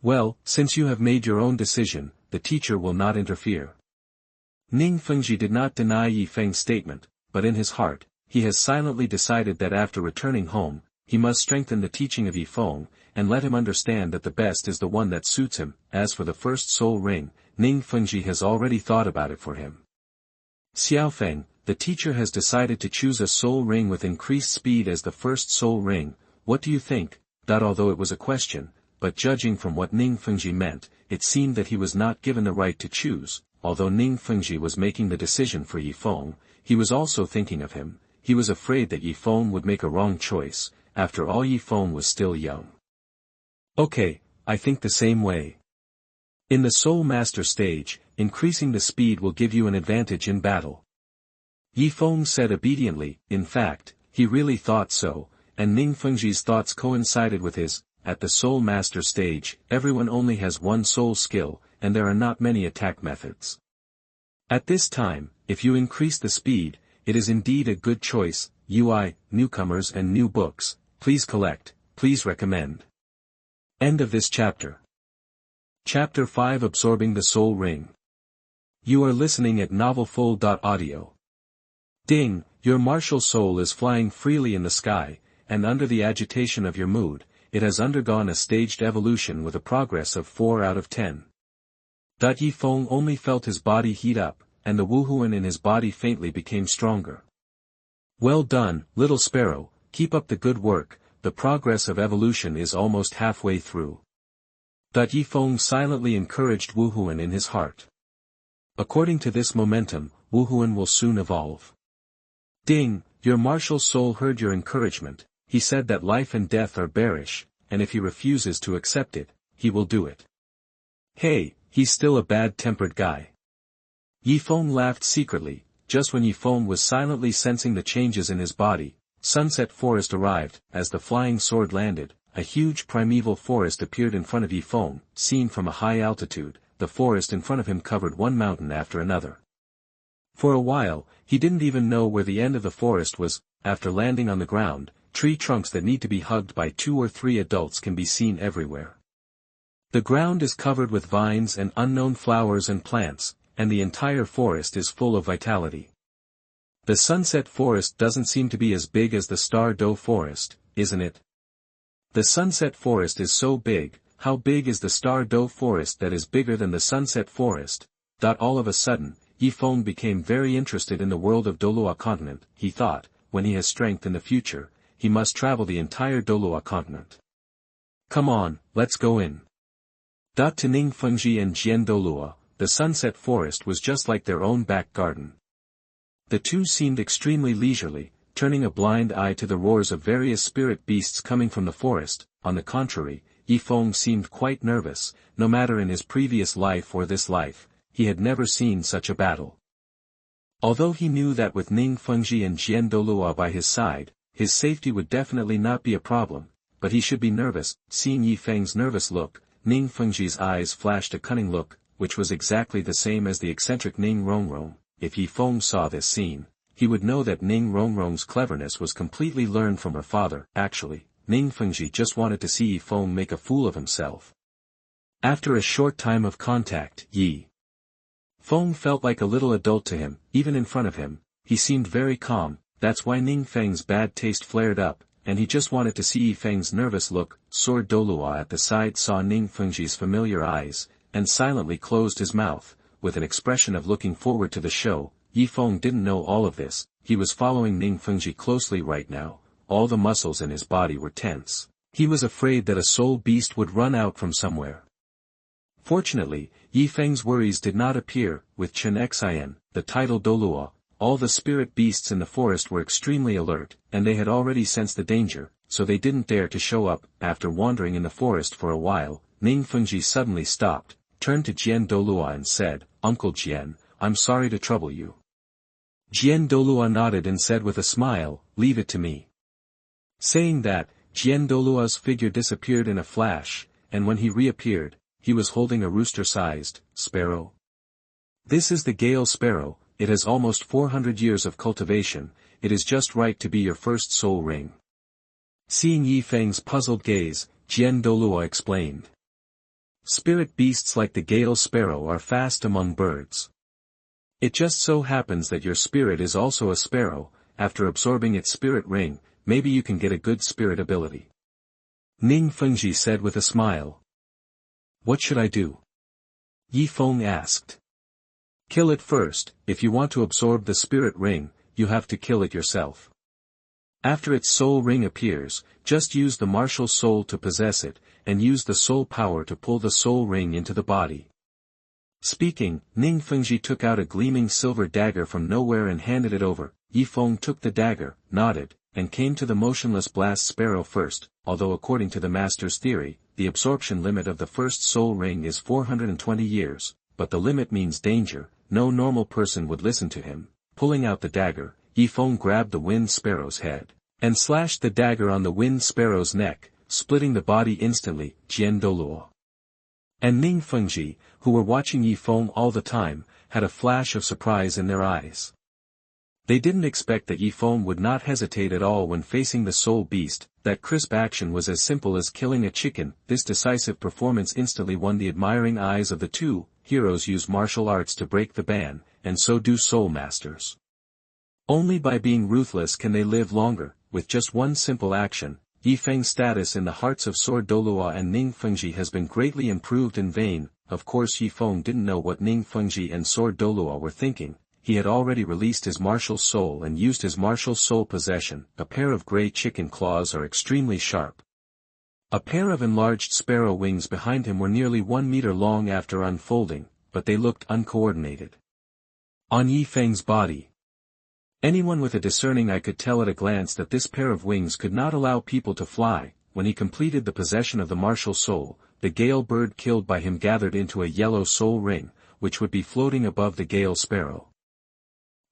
[SPEAKER 1] Well, since you have made your own decision, the teacher will not interfere. Ning Fengzhi did not deny Yi Feng's statement, but in his heart, he has silently decided that after returning home, he must strengthen the teaching of Yi Feng, and let him understand that the best is the one that suits him. As for the first soul ring, Ning Fengzhi has already thought about it for him. Xiaofeng, the teacher has decided to choose a soul ring with increased speed as the first soul ring. What do you think? Although it was a question, but judging from what Ning Fengzhi meant, it seemed that he was not given the right to choose. Although Ning Fengzhi was making the decision for Yi Feng, he was also thinking of him. He was afraid that Yi Feng would make a wrong choice. After all, Yi Feng was still young. Okay, I think the same way. In the Soul Master stage, increasing the speed will give you an advantage in battle. Yi Feng said obediently. In fact, he really thought so, and Ning Fengzhi's thoughts coincided with his. At the Soul Master stage, everyone only has one soul skill, and there are not many attack methods. At this time, if you increase the speed, it is indeed a good choice. UI, newcomers and new books, please collect, please recommend. End of this chapter. Chapter 5, Absorbing the Soul Ring. You are listening at novelfull.audio. Ding, your martial soul is flying freely in the sky, and under the agitation of your mood, it has undergone a staged evolution with a progress of 4 out of 10. Yi Feng only felt his body heat up, and the Wuhuan in his body faintly became stronger. Well done, little sparrow, keep up the good work, the progress of evolution is almost halfway through. Yi Feng silently encouraged Wuhuan in his heart. According to this momentum, Wuhuan will soon evolve. Ding, your martial soul heard your encouragement. He said that life and death are bearish, and if he refuses to accept it, he will do it. Hey, he's still a bad-tempered guy. Yi Feng laughed secretly. just when Yi Feng was silently sensing the changes in his body, Sunset Forest arrived. As the flying sword landed, a huge primeval forest appeared in front of Yi Feng. Seen from a high altitude, the forest in front of him covered one mountain after another. For a while, he didn't even know where the end of the forest was. After landing on the ground, tree trunks that need to be hugged by 2 or 3 adults can be seen everywhere. The ground is covered with vines and unknown flowers and plants, and the entire forest is full of vitality. The Sunset Forest doesn't seem to be as big as the Star-Do Forest, isn't it? The Sunset Forest is so big. How big is the Star-Do Forest that is bigger than the Sunset Forest? All of a sudden, Yi Feng became very interested in the world of Douluo continent. He thought, when he has strength in the future, he must travel the entire Douluo continent. Come on, let's go in. To Ning Fengzhi and Jian Douluo, the Sunset Forest was just like their own back garden. The two seemed extremely leisurely, turning a blind eye to the roars of various spirit beasts coming from the forest. On the contrary, Yi Feng seemed quite nervous. No matter in his previous life or this life, he had never seen such a battle. Although he knew that with Ning Fengzhi and Jian Douluo by his side, his safety would definitely not be a problem, but he should be nervous. Seeing Yi Feng's nervous look, Ning Fengzhi's eyes flashed a cunning look, which was exactly the same as the eccentric Ning Rongrong. If Yi Feng saw this scene, he would know that Ning Rongrong's cleverness was completely learned from her father. Actually, Ning Fengzhi just wanted to see Yi Feng make a fool of himself. After a short time of contact, Yi Feng felt like a little adult to him. Even in front of him, he seemed very calm. That's why Ning Feng's bad taste flared up, and he just wanted to see Yi Feng's nervous look. Sword Douluo at the side saw Ning Fengzhi's familiar eyes, and silently closed his mouth, with an expression of looking forward to the show. Yi Feng didn't know all of this. He was following Ning Fengzhi closely right now. All the muscles in his body were tense. He was afraid that a soul beast would run out from somewhere. Fortunately, Yi Feng's worries did not appear. With Chen Xian, the title Douluo, all the spirit beasts in the forest were extremely alert, and they had already sensed the danger, so they didn't dare to show up. After wandering in the forest for a while, Ning Fengzhi suddenly stopped, turned to Jian Douluo and said, "Uncle Jian, I'm sorry to trouble you." Jian Douluo nodded and said with a smile, "Leave it to me." Saying that, Jian Douluo's figure disappeared in a flash, and when he reappeared, he was holding a rooster-sized sparrow. This is the Gale Sparrow. It has almost 400 years of cultivation. It is just right to be your first soul ring. Seeing Yi Feng's puzzled gaze, Jian Douluo explained. Spirit beasts like the Gale Sparrow are fast among birds. It just so happens that your spirit is also a sparrow. After absorbing its spirit ring, maybe you can get a good spirit ability. Ning Fengzhi said with a smile. What should I do? Yi Feng asked. Kill it first. If you want to absorb the spirit ring, you have to kill it yourself. After its soul ring appears, just use the martial soul to possess it, and use the soul power to pull the soul ring into the body. Speaking, Ning Fengzhi took out a gleaming silver dagger from nowhere and handed it over. Yi Feng took the dagger, nodded, and came to the motionless blast sparrow first. Although according to the master's theory, the absorption limit of the first soul ring is 420 years, but the limit means danger. No normal person would listen to him. Pulling out the dagger, Yi Feng grabbed the wind sparrow's head, and slashed the dagger on the wind sparrow's neck, splitting the body instantly. Jian Douluo and Ning Fengzhi, who were watching Yi Feng all the time, had a flash of surprise in their eyes. They didn't expect that Yi Feng would not hesitate at all when facing the soul beast. That crisp action was as simple as killing a chicken. This decisive performance instantly won the admiring eyes of the two. Heroes use martial arts to break the ban, and so do soul masters. Only by being ruthless can they live longer. With just one simple action, Yi Feng's status in the hearts of Sword Douluo and Ning Fengzhi has been greatly improved. In vain, of course Yi Feng didn't know what Ning Fengzhi and Sword Douluo were thinking. He had already released his martial soul and used his martial soul possession. A pair of grey chicken claws are extremely sharp. A pair of enlarged sparrow wings behind him were nearly 1 meter long after unfolding, but they looked uncoordinated. On Yi Feng's body, anyone with a discerning eye could tell at a glance that this pair of wings could not allow people to fly. When he completed the possession of the martial soul, the gale bird killed by him gathered into a yellow soul ring, which would be floating above the gale sparrow.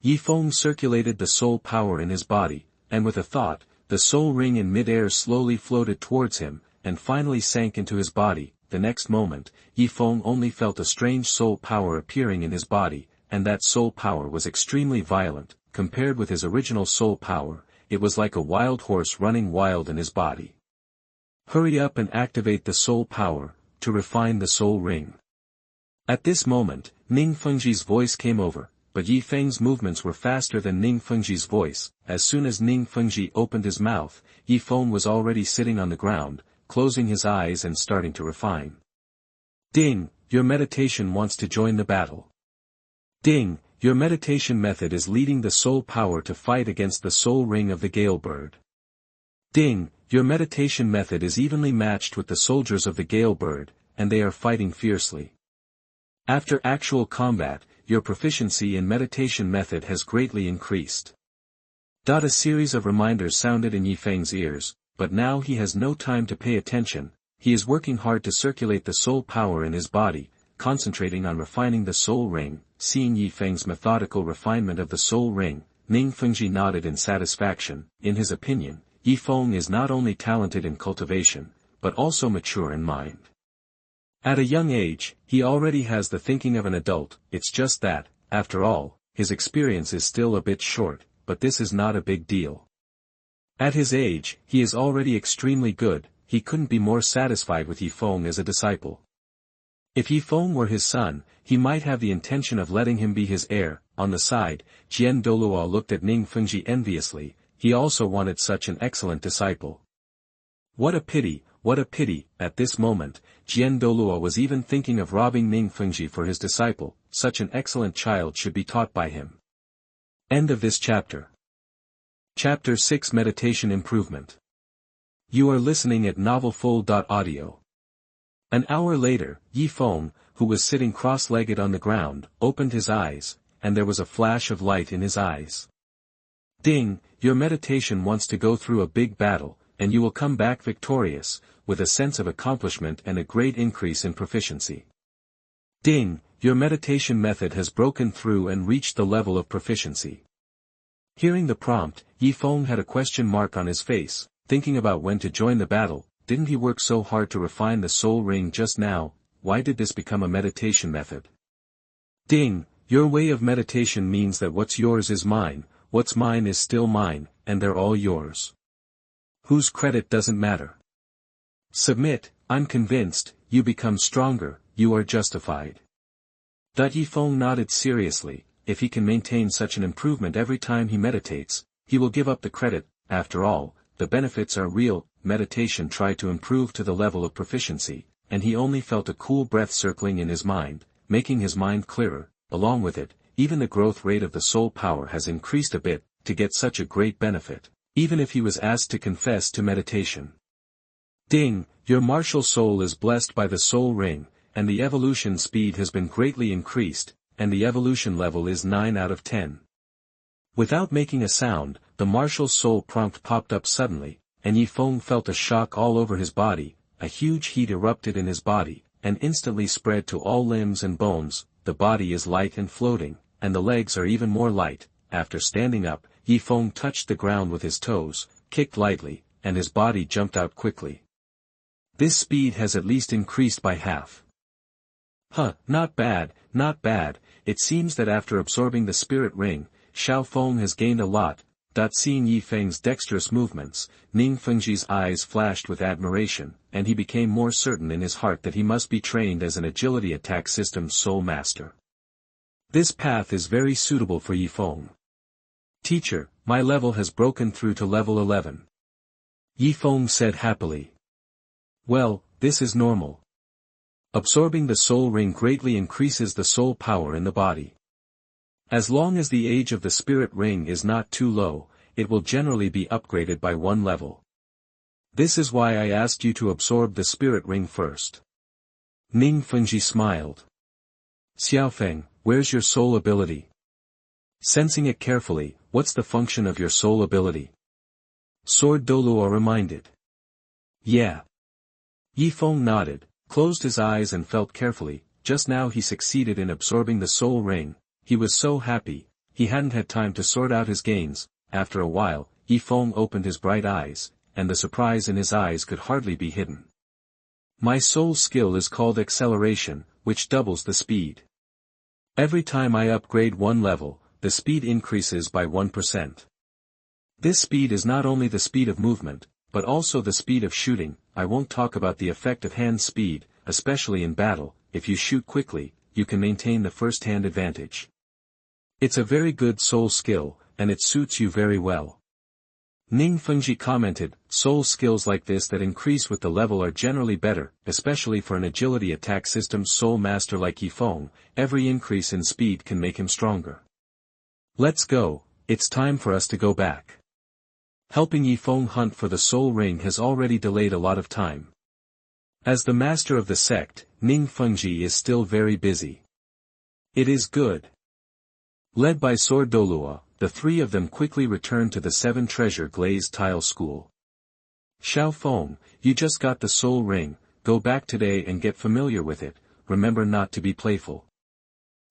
[SPEAKER 1] Yi Feng circulated the soul power in his body, and with a thought, the soul ring in mid-air slowly floated towards him, and finally sank into his body. The next moment, Yi Feng only felt a strange soul power appearing in his body, and that soul power was extremely violent. Compared with his original soul power, it was like a wild horse running wild in his body. Hurry up and activate the soul power, to refine the soul ring. At this moment, Ning Fengzhi's voice came over, but Yi Feng's movements were faster than Ning Fengzhi's voice. As soon as Ning Fengzhi opened his mouth, Yi Feng was already sitting on the ground, closing his eyes and starting to refine. Ding, your meditation wants to join the battle. Ding, your meditation method is leading the soul power to fight against the soul ring of the Gale bird. Ding, your meditation method is evenly matched with the soldiers of the Gale bird, and they are fighting fiercely. After actual combat, your proficiency in meditation method has greatly increased. A series of reminders sounded in Yi Feng's ears, but now he has no time to pay attention. He is working hard to circulate the soul power in his body, concentrating on refining the soul ring. Seeing Yi Feng's methodical refinement of the soul ring, Ning Fengzhi nodded in satisfaction. In his opinion, Yi Feng is not only talented in cultivation, but also mature in mind. At a young age, he already has the thinking of an adult. It's just that, after all, his experience is still a bit short, but this is not a big deal. At his age, he is already extremely good. He couldn't be more satisfied with Yi Feng as a disciple. If Yi Feng were his son, he might have the intention of letting him be his heir. On the side, Douluo looked at Ning Fengzhi enviously. He also wanted such an excellent disciple. What a pity, what a pity. At this moment, Douluo was even thinking of robbing Ning Fengzhi for his disciple. Such an excellent child should be taught by him. End of this chapter. Chapter 6 Meditation Improvement. You are listening at novelfull.audio. An hour later, Yi Feng, who was sitting cross-legged on the ground, opened his eyes, and there was a flash of light in his eyes. Ding, your meditation wants to go through a big battle, and you will come back victorious, with a sense of accomplishment and a great increase in proficiency. Ding, your meditation method has broken through and reached the level of proficiency. Hearing the prompt, Yi Feng had a question mark on his face, thinking about when to join the battle. Didn't he work so hard to refine the soul ring just now? Why did this become a meditation method? Ding, your way of meditation means that what's yours is mine, what's mine is still mine, and they're all yours. Whose credit doesn't matter. Submit, I'm convinced, you become stronger, you are justified. Yi Feng nodded seriously. If he can maintain such an improvement every time he meditates, he will give up the credit. After all, the benefits are real. Meditation tried to improve to the level of proficiency, and he only felt a cool breath circling in his mind, making his mind clearer. Along with it, even the growth rate of the soul power has increased a bit. To get such a great benefit, even if he was asked to confess to meditation. Ding, your martial soul is blessed by the soul ring, and the evolution speed has been greatly increased, and the evolution level is 9 out of 10. Without making a sound, the martial soul prompt popped up suddenly, and Yi Feng felt a shock all over his body. A huge heat erupted in his body, and instantly spread to all limbs and bones. The body is light and floating, and the legs are even more light. After standing up, Yi Feng touched the ground with his toes, kicked lightly, and his body jumped out quickly. This speed has at least increased by half. Not bad, not bad. It seems that after absorbing the spirit ring, Xiao Feng has gained a lot. Seeing Yi Feng's dexterous movements, Ning Fengzhi's eyes flashed with admiration, and he became more certain in his heart that he must be trained as an agility attack system soul master. This path is very suitable for Yi Feng. Teacher, my level has broken through to level 11. Yi Feng said happily. Well, this is normal. Absorbing the soul ring greatly increases the soul power in the body. As long as the age of the spirit ring is not too low, it will generally be upgraded by 1 level. This is why I asked you to absorb the spirit ring first. Ning Fengzhi smiled. Xiaofeng, where's your soul ability? Sensing it carefully, what's the function of your soul ability? Sword Douluo reminded. Yeah. Yi Feng nodded, closed his eyes and felt carefully. Just now he succeeded in absorbing the soul ring. He was so happy. he hadn't had time to sort out his gains. After a while, Feng opened his bright eyes, and the surprise in his eyes could hardly be hidden. My soul skill is called acceleration, which doubles the speed. Every time I upgrade one level, the speed increases by 1%. This speed is not only the speed of movement, but also the speed of shooting. I won't talk about the effect of hand speed, especially in battle. If you shoot quickly, you can maintain the first-hand advantage. It's a very good soul skill, and it suits you very well. Ning Fengzhi commented, soul skills like this that increase with the level are generally better, especially for an agility attack system's soul master like Feng. Every increase in speed can make him stronger. Let's go, it's time for us to go back. Helping Feng hunt for the soul ring has already delayed a lot of time. As the master of the sect, Ning Fengzhi is still very busy. It is good. Led by Sword Douluo, the three of them quickly returned to the 7-treasure glazed tile school. Xiao Feng, you just got the soul ring, go back today and get familiar with it, remember not to be playful.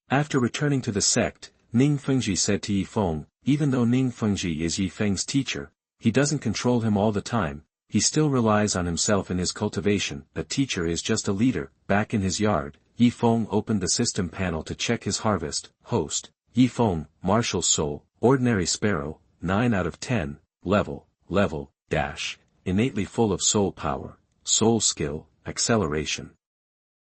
[SPEAKER 1] After returning to the sect, Ning Fengzhi said to Feng, even though Ning Fengzhi is Feng's teacher, he doesn't control him all the time, he still relies on himself in his cultivation. A teacher is just a leader. Back in his yard, Feng opened the system panel to check his harvest. Host, Feng, martial soul, ordinary sparrow, 9 out of 10, level, innately full of soul power, soul skill, acceleration.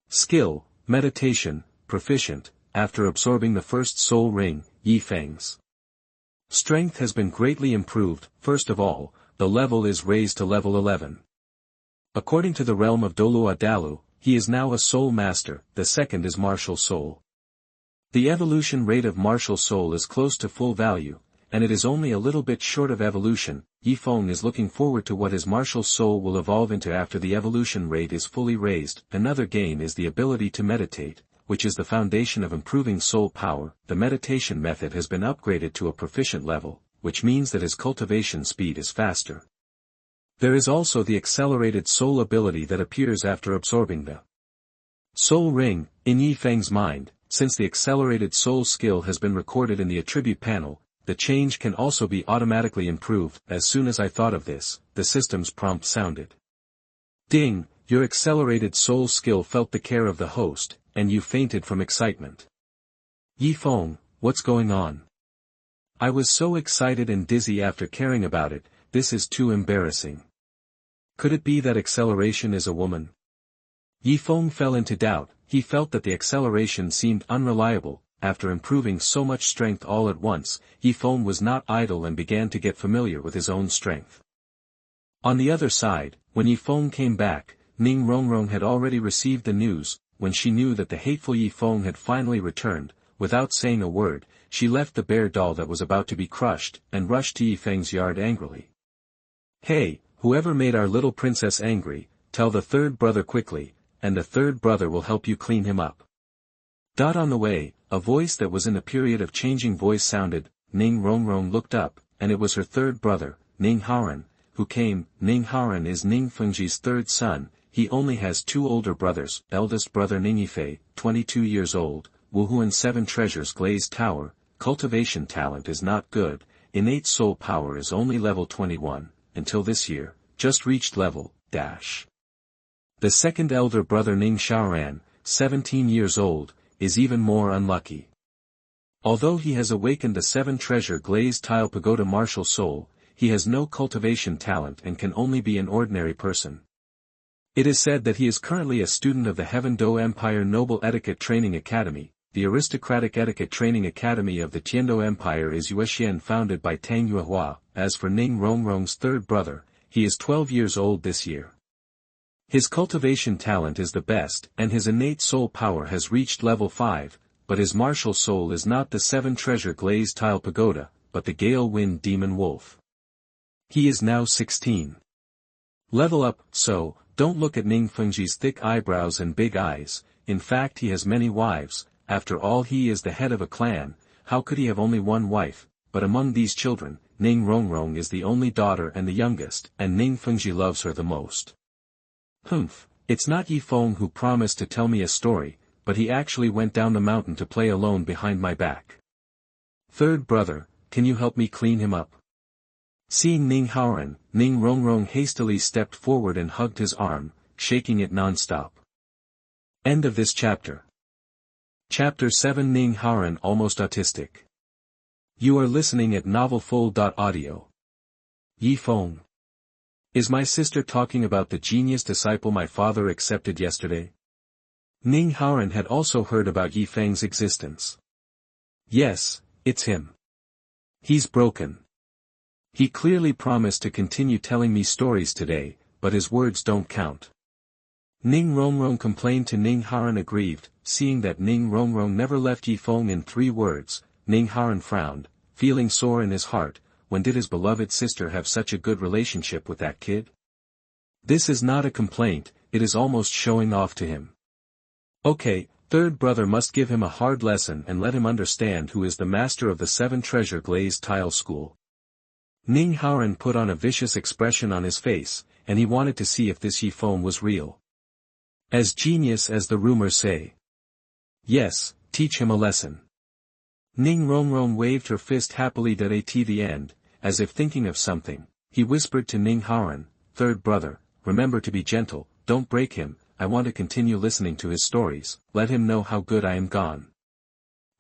[SPEAKER 1] Skill, meditation, proficient, after absorbing the first soul ring, Feng's strength has been greatly improved. First of all, the level is raised to level 11. According to the realm of Douluo, he is now a soul master. The second is martial soul. The evolution rate of martial soul is close to full value, and it is only a little bit short of evolution. Feng is looking forward to what his martial soul will evolve into after the evolution rate is fully raised. Another gain is the ability to meditate, which is the foundation of improving soul power. The meditation method has been upgraded to a proficient level, which means that his cultivation speed is faster. There is also the accelerated soul ability that appears after absorbing the soul ring. In Feng's mind, since the accelerated soul skill has been recorded in the attribute panel, the change can also be automatically improved. As soon as I thought of this, the system's prompt sounded. Ding, your accelerated soul skill felt the care of the host, and you fainted from excitement. Feng, what's going on? I was so excited and dizzy after caring about it. This is too embarrassing. Could it be that acceleration is a woman? Feng fell into doubt. He felt that the acceleration seemed unreliable. After improving so much strength all at once, Feng was not idle and began to get familiar with his own strength. On the other side, when Feng came back, Ning Rongrong had already received the news. When she knew that the hateful Feng had finally returned, without saying a word, she left the bear doll that was about to be crushed, and rushed to Feng's yard angrily. Hey, whoever made our little princess angry, tell the third brother quickly, and the third brother will help you clean him up. On the way, a voice that was in a period of changing voice sounded. Ning Rongrong looked up, and it was her third brother, Ning Haoran, who came. Ning Haoran is Ning Fengzhi's third son. He only has 2 older brothers. Eldest brother Ningfei, 22 years old, Wuhuan 7 treasures glazed tower. Cultivation talent is not good. Innate soul power is only level 21, until this year, just reached level, The second elder brother Ning Haoran, 17 years old, is even more unlucky. Although he has awakened the 7-treasure glazed tile pagoda martial soul, he has no cultivation talent and can only be an ordinary person. It is said that he is currently a student of the Heaven Do Empire Noble Etiquette Training Academy. The aristocratic etiquette training academy of the Tiando Empire is Yuexian, founded by Tang Yuehua. As for Ning Rongrong's third brother, he is 12 years old this year. His cultivation talent is the best, and his innate soul power has reached level 5, but his martial soul is not the 7-treasure glazed tile pagoda, but the Gale Wind Demon Wolf. He is now 16. Level up. So, don't look at Ning Fengzhi's thick eyebrows and big eyes. In fact, he has many wives. After all, he is the head of a clan. How could he have only one wife? But among these children, Ning Rongrong is the only daughter and the youngest, and Ning Fengzhi loves her the most. It's not Feng who promised to tell me a story, but he actually went down the mountain to play alone behind my back. Third brother, can you help me clean him up? Seeing Ning Haoran, Ning Rongrong hastily stepped forward and hugged his arm, shaking it non-stop. End of this chapter. Chapter 7 Ning Haoran almost autistic. You are listening at novelfull.audio. Yi Feng. Is my sister talking about the genius disciple my father accepted yesterday? Ning Haoran had also heard about Yi Feng's existence. Yes, it's him. He's broken. He clearly promised to continue telling me stories today, but his words don't count. Ning Rongrong complained to Ning Haoran aggrieved, seeing that Ning Rongrong never left Yi Feng in 3 words. Ning Haoran frowned, feeling sore in his heart. When did his beloved sister have such a good relationship with that kid? This is not a complaint, it is almost showing off to him. Okay, third brother must give him a hard lesson and let him understand who is the master of the 7 treasure glazed tile school. Ning Haoran put on a vicious expression on his face, and he wanted to see if this Yi Feng was real. As genius as the rumors say. Yes, teach him a lesson. Ning Rongrong waved her fist happily at the end, as if thinking of something. He whispered to Ning Haoran, third brother, remember to be gentle, don't break him, I want to continue listening to his stories, let him know how good I am gone.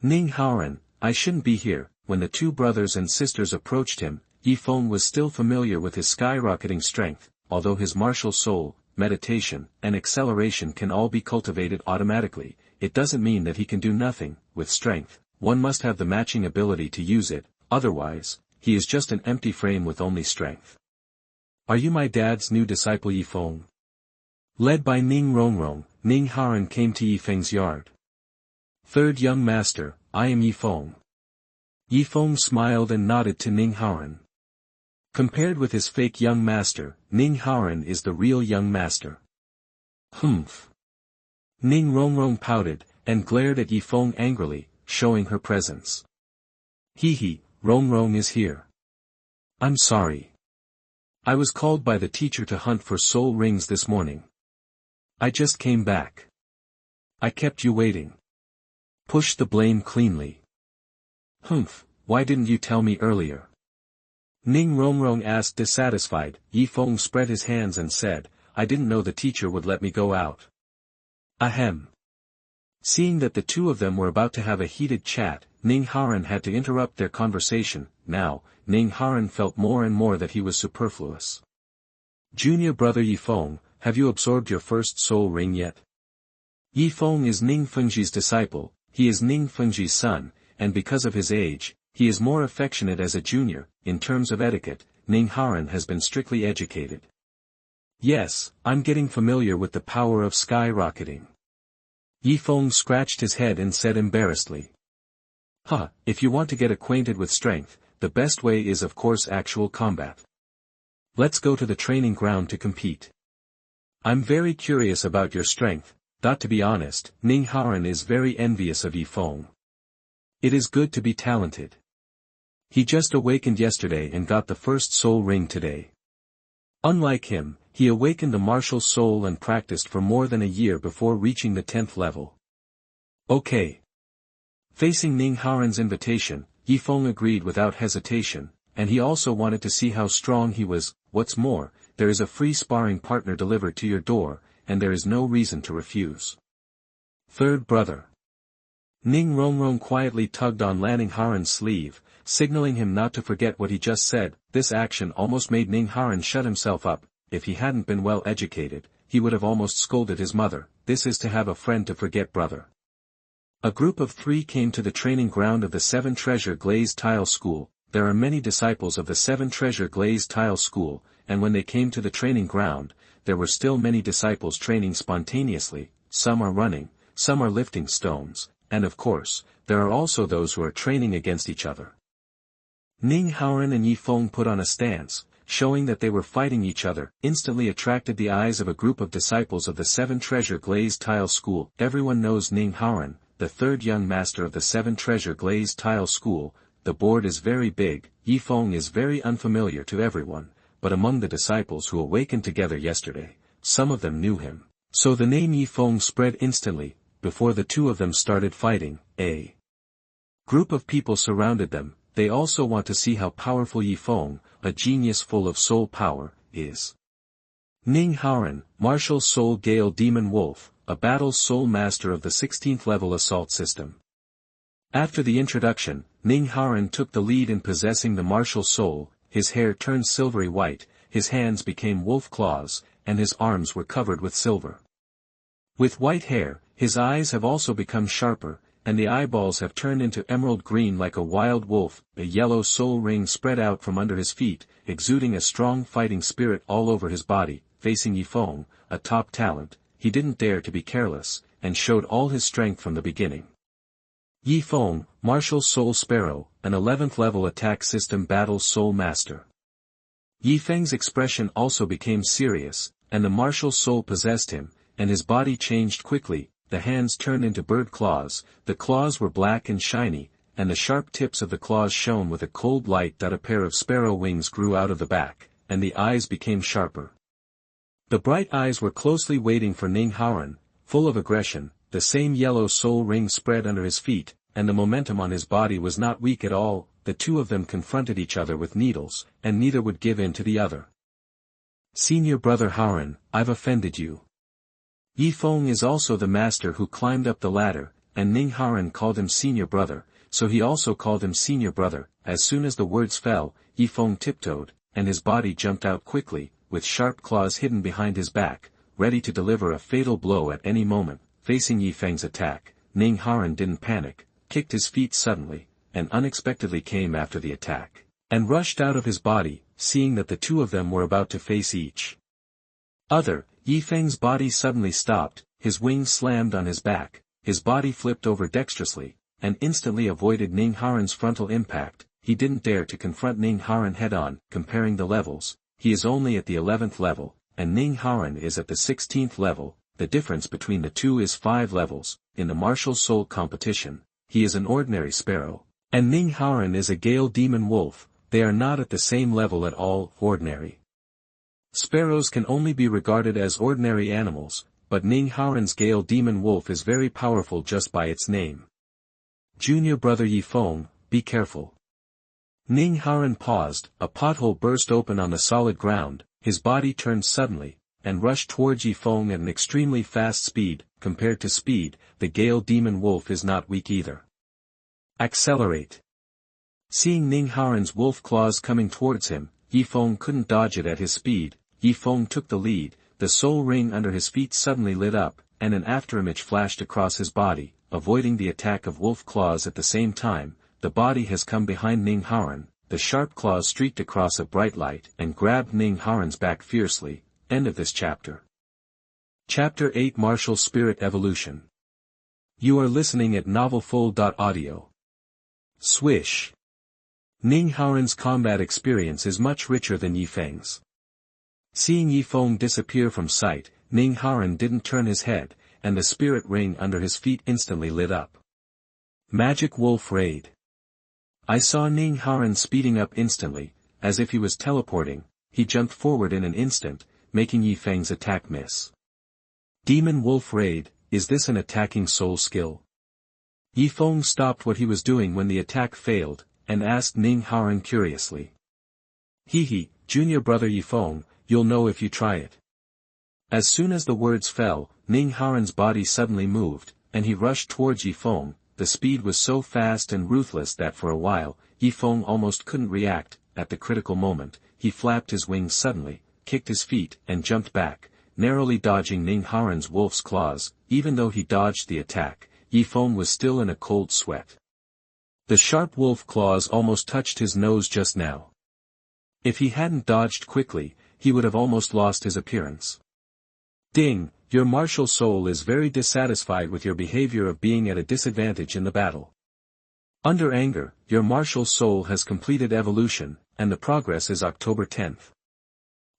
[SPEAKER 1] Ning Haoran, I shouldn't be here. When the 2 brothers and sisters approached him, Yi Feng was still familiar with his skyrocketing strength, although his martial soul, meditation, and acceleration can all be cultivated automatically, it doesn't mean that he can do nothing. With strength, one must have the matching ability to use it, otherwise, he is just an empty frame with only strength. Are you my dad's new disciple Yi Feng? Led by Ning Rongrong, Ning Haoran came to Yi Feng's yard. Third young master, I am Yi Feng. Yi Feng smiled and nodded to Ning Haoran. Compared with his fake young master, Ning Haoran is the real young master. Humph. Ning Rongrong pouted, and glared at Yi Feng angrily, showing her presence. Hee, Rongrong is here. I'm sorry. I was called by the teacher to hunt for soul rings this morning. I just came back. I kept you waiting. Push the blame cleanly. Humph, why didn't you tell me earlier? Ning Rongrong asked dissatisfied. Yi Feng spread his hands and said, I didn't know the teacher would let me go out. Ahem. Seeing that the 2 of them were about to have a heated chat, Ning Haoran had to interrupt their conversation. Now, Ning Haoran felt more and more that he was superfluous. Junior brother Yi Feng, have you absorbed your first soul ring yet? Yi Feng is Ning Fengzhi's disciple, he is Ning Fengzhi's son, and because of his age, he is more affectionate as a junior. In terms of etiquette, Ning Haoran has been strictly educated. Yes, I'm getting familiar with the power of skyrocketing. Yi Feng scratched his head and said embarrassedly. If you want to get acquainted with strength, the best way is of course actual combat. Let's go to the training ground to compete. I'm very curious about your strength. To be honest, Ning Haoran is very envious of Yi Feng. It is good to be talented. He just awakened yesterday and got the first soul ring today. Unlike him, he awakened a martial soul and practiced for more than a year before reaching the 10th level. Okay. Facing Ning Haoran's invitation, Yi Feng agreed without hesitation, and he also wanted to see how strong he was. What's more, there is a free sparring partner delivered to your door, and there is no reason to refuse. Third brother. Ning Rongrong quietly tugged on Ning Haoran's sleeve, signaling him not to forget what he just said. This action almost made Ning Haoran shut himself up. If he hadn't been well educated, he would have almost scolded his mother. This is to have a friend to forget brother. A group of 3 came to the training ground of the 7 treasure glazed tile school. There are many disciples of the 7 treasure glazed tile school, and when they came to the training ground, there were still many disciples training spontaneously. Some are running, some are lifting stones, and of course, there are also those who are training against each other. Ning Haoran and Yi Feng put on a stance, showing that they were fighting each other, instantly attracted the eyes of a group of disciples of the 7 treasure glazed tile school. Everyone knows Ning Haoran, the 3rd young master of the 7 treasure glazed tile school. The board is very big. Yi Feng is very unfamiliar to everyone, but among the disciples who awakened together yesterday, some of them knew him. So the name Yi Feng spread instantly, before the 2 of them started fighting. Group of people surrounded them, they also want to see how powerful Yi Feng, a genius full of soul power, is. Ning Haoran, Martial Soul Gale Demon Wolf, a battle soul master of the 16th level assault system. After the introduction, Ning Haoran took the lead in possessing the martial soul, his hair turned silvery white, his hands became wolf claws, and his arms were covered with silver. With white hair, his eyes have also become sharper, and the eyeballs have turned into emerald green like a wild wolf. A yellow soul ring spread out from under his feet, exuding a strong fighting spirit all over his body. Facing Yi Feng, a top talent, he didn't dare to be careless, and showed all his strength from the beginning. Yi Feng, Martial Soul Sparrow, an 11th level attack system battle soul master. Yi Feng's expression also became serious, and the martial soul possessed him, and his body changed quickly. The hands turned into bird claws, the claws were black and shiny, and the sharp tips of the claws shone with a cold light. A pair of sparrow wings grew out of the back, and the eyes became sharper. The bright eyes were closely waiting for Ning Haoran, full of aggression. The same yellow soul ring spread under his feet, and the momentum on his body was not weak at all. The two of them confronted each other with needles, and neither would give in to the other. Senior brother Haoran, I've offended you. Yi Feng is also the master who climbed up the ladder, and Ning Haoran called him senior brother, so he also called him senior brother. As soon as the words fell, Yi Feng tiptoed, and his body jumped out quickly, with sharp claws hidden behind his back, ready to deliver a fatal blow at any moment. Facing Yi Feng's attack, Ning Haoran didn't panic, kicked his feet suddenly, and unexpectedly came after the attack, and rushed out of his body. Seeing that the two of them were about to face each other, Yi Feng's body suddenly stopped, his wings slammed on his back, his body flipped over dexterously, and instantly avoided Ning Haoran's frontal impact. He didn't dare to confront Ning Haoran head-on. Comparing the levels, he is only at the 11th level, and Ning Haoran is at the 16th level. The difference between the two is 5 levels. In the martial soul competition, he is an ordinary sparrow, and Ning Haoran is a gale demon wolf. They are not at the same level at all. Ordinary sparrows can only be regarded as ordinary animals, but Ning Haoran's gale demon wolf is very powerful just by its name. Junior brother Yi Feng, be careful. Ning Haoran paused. A pothole burst open on the solid ground, his body turned suddenly, and rushed towards Yi Feng at an extremely fast speed. Compared to speed, the gale demon wolf is not weak either. Accelerate. Seeing Ning Haoran's wolf claws coming towards him, Yi Feng couldn't dodge it at his speed. Yi Feng took the lead, the soul ring under his feet suddenly lit up, and an afterimage flashed across his body, avoiding the attack of wolf claws at the same time. The body has come behind Ning Haoran, the sharp claws streaked across a bright light and grabbed Ning Haoran's back fiercely. End of this chapter. Chapter 8 Martial Spirit Evolution. You are listening at novelfull.audio. Swish. Ning Haoran's combat experience is much richer than Yi Feng's. Seeing Yi Feng disappear from sight, Ning Haoran didn't turn his head, and the spirit ring under his feet instantly lit up. Magic Wolf Raid. I saw Ning Haoran speeding up instantly, as if he was teleporting. He jumped forward in an instant, making Yi Feng's attack miss. Demon Wolf Raid, is this an attacking soul skill? Yi Feng stopped what he was doing when the attack failed, and asked Ning Haoran curiously. Hee, junior brother Yi Feng, you'll know if you try it. As soon as the words fell, Ning Haoran's body suddenly moved, and he rushed towards Yi Feng. The speed was so fast and ruthless that for a while, Yi Feng almost couldn't react. At the critical moment, he flapped his wings suddenly, kicked his feet, and jumped back, narrowly dodging Ning Haoran's wolf's claws. Even though he dodged the attack, Yi Feng was still in a cold sweat. The sharp wolf claws almost touched his nose just now. If he hadn't dodged quickly, he would have almost lost his appearance. Ding, your martial soul is very dissatisfied with your behavior of being at a disadvantage in the battle. Under anger, your martial soul has completed evolution, and the progress is October 10th.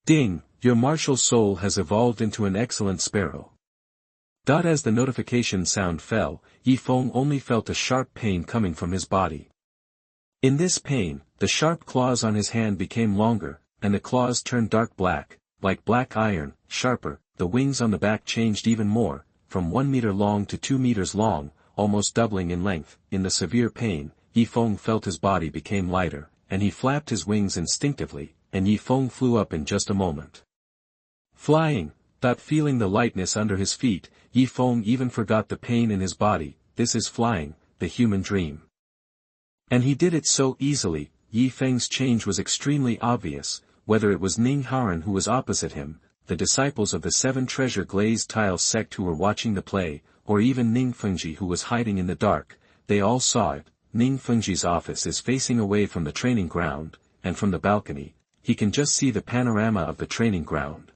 [SPEAKER 1] Ding, your martial soul has evolved into an excellent sparrow. As the notification sound fell, Yi Feng only felt a sharp pain coming from his body. In this pain, the sharp claws on his hand became longer, and the claws turned dark black, like black iron, sharper. The wings on the back changed even more, from 1 meter long to 2 meters long, almost doubling in length. In the severe pain, Yi Feng felt his body became lighter, and he flapped his wings instinctively, and Yi Feng flew up in just a moment. Flying, feeling the lightness under his feet, Yi Feng even forgot the pain in his body. This is flying, the human dream. And he did it so easily. Yi Feng's change was extremely obvious, whether it was Ning Haoran who was opposite him, the disciples of the Seven Treasure Glazed Tile sect who were watching the play, or even Ning Fengzhi who was hiding in the dark, they all saw it. Ning Fengzhi's office is facing away from the training ground, and from the balcony, he can just see the panorama of the training ground.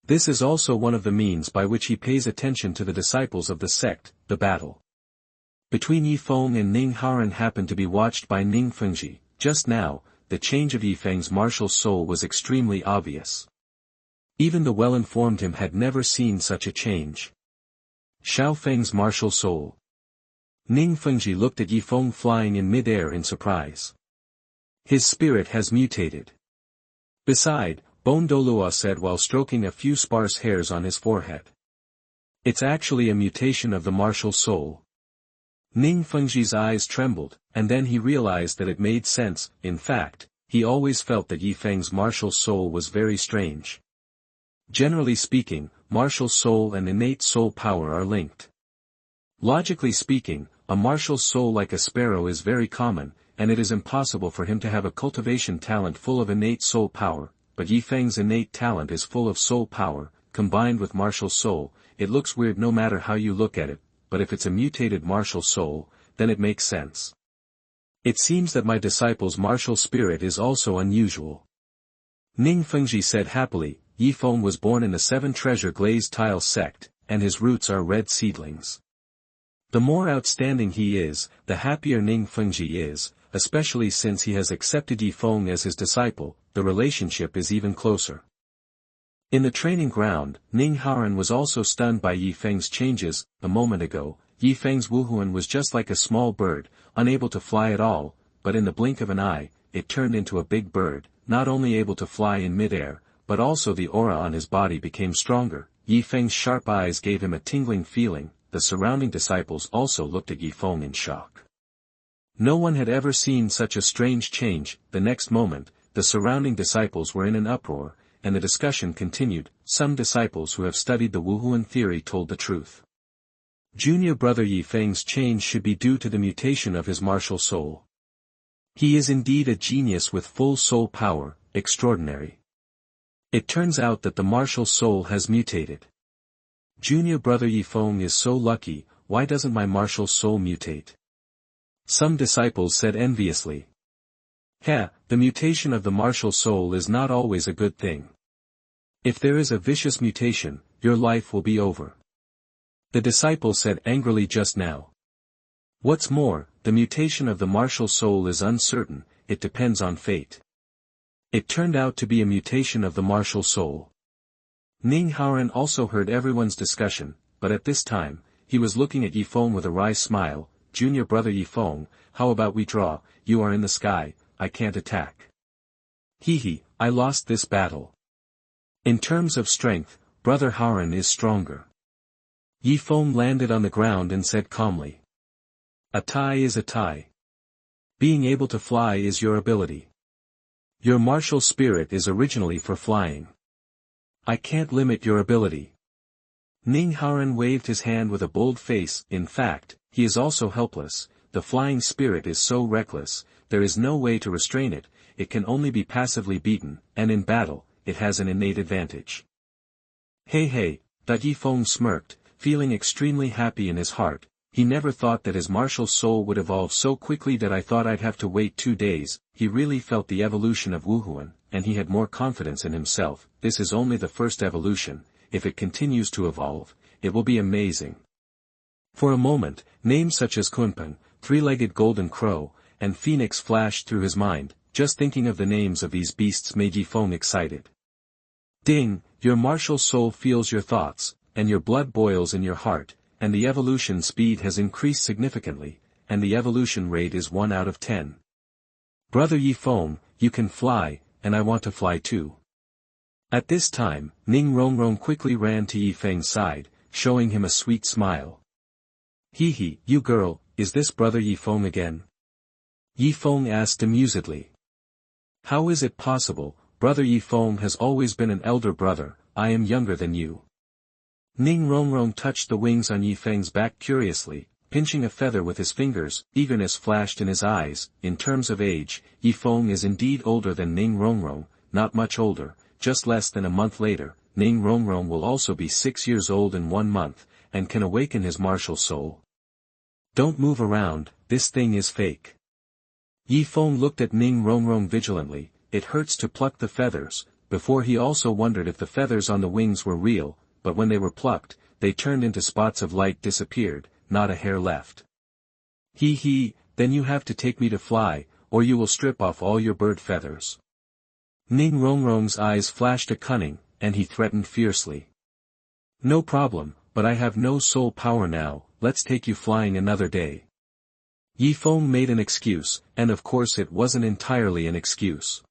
[SPEAKER 1] This is also one of the means by which he pays attention to the disciples of the sect. The battle between Yi Feng and Ning Haoran happened to be watched by Ning Fengzhi. Just now, the change of Yi Feng's martial soul was extremely obvious. Even the well-informed him had never seen such a change. Xiao Feng's martial soul. Ning Fengzhi looked at Yi Feng flying in mid-air in surprise. His spirit has mutated. Beside, Douluo said while stroking a few sparse hairs on his forehead. It's actually a mutation of the martial soul. Ning Fengzhi's eyes trembled, and then he realized that it made sense. In fact, he always felt that Yi Feng's martial soul was very strange. Generally speaking, martial soul and innate soul power are linked. Logically speaking, a martial soul like a sparrow is very common, and it is impossible for him to have a cultivation talent full of innate soul power, but Yi Feng's innate talent is full of soul power, combined with martial soul. It looks weird no matter how you look at it, but if it's a mutated martial soul, then it makes sense. It seems that my disciple's martial spirit is also unusual. Ning Fengzhi said happily. Yi Feng was born in the Seven Treasure Glazed Tile sect, and his roots are red seedlings. The more outstanding he is, the happier Ning Fengzhi is, especially since he has accepted Yi Feng as his disciple. The relationship is even closer. In the training ground, Ning Haoran was also stunned by Yi Feng's changes. A moment ago, Yi Feng's Wuhuan was just like a small bird, unable to fly at all, but in the blink of an eye, it turned into a big bird, not only able to fly in mid-air, but also the aura on his body became stronger. Yi Feng's sharp eyes gave him a tingling feeling. The surrounding disciples also looked at Yi Feng in shock. No one had ever seen such a strange change. The next moment, the surrounding disciples were in an uproar, and the discussion continued. Some disciples who have studied the Wuhuan theory told the truth. Junior brother Yi Feng's change should be due to the mutation of his martial soul. He is indeed a genius with full soul power, extraordinary. It turns out that the martial soul has mutated. Junior brother Yi Feng is so lucky. Why doesn't my martial soul mutate? Some disciples said enviously. The mutation of the martial soul is not always a good thing. If there is a vicious mutation, your life will be over. The disciple said angrily just now. What's more, the mutation of the martial soul is uncertain, it depends on fate. It turned out to be a mutation of the martial soul. Ning Haoran also heard everyone's discussion, but at this time, he was looking at Yi Feng with a wry smile. Junior brother Yi Feng, how about we draw? You are in the sky, I can't attack. I lost this battle. In terms of strength, brother Haoran is stronger. Yi Feng landed on the ground and said calmly. A tie is a tie. Being able to fly is your ability. Your martial spirit is originally for flying. I can't limit your ability. Ning Haoran waved his hand with a bold face. In fact, he is also helpless. The flying spirit is so reckless, there is no way to restrain it. It can only be passively beaten, and in battle, it has an innate advantage. Yi Feng smirked, feeling extremely happy in his heart. He never thought that his martial soul would evolve so quickly that I thought I'd have to wait 2 days. He really felt the evolution of Wuhuan, and he had more confidence in himself. This is only the first evolution. If it continues to evolve, it will be amazing. For a moment, names such as Kunpeng, three-legged golden crow, and phoenix flashed through his mind. Just thinking of the names of these beasts made Yi Feng excited. Ding, your martial soul feels your thoughts, and your blood boils in your heart, and the evolution speed has increased significantly, and the evolution rate is 1 out of 10. Brother Yi Feng, you can fly, and I want to fly too. At this time, Ning Rongrong quickly ran to Yi Feng's side, showing him a sweet smile. He, you girl, is this brother Yi Feng again? Yi Feng asked amusedly. How is it possible, brother Yi Feng has always been an elder brother, I am younger than you. Ning Rongrong touched the wings on Yi Feng's back curiously, pinching a feather with his fingers, eagerness flashed in his eyes. In terms of age, Yi Feng is indeed older than Ning Rongrong, not much older, just less than a month later, Ning Rongrong will also be 6 years old in 1 month, and can awaken his martial soul. Don't move around, this thing is fake. Yi Feng looked at Ning Rongrong vigilantly, it hurts to pluck the feathers, before he also wondered if the feathers on the wings were real, but when they were plucked, they turned into spots of light disappeared, not a hair left. Then you have to take me to fly, or you will strip off all your bird feathers. Ning Rongrong's eyes flashed a cunning, and he threatened fiercely. No problem, but I have no soul power now, let's take you flying another day. Yi Feng made an excuse, and of course it wasn't entirely an excuse.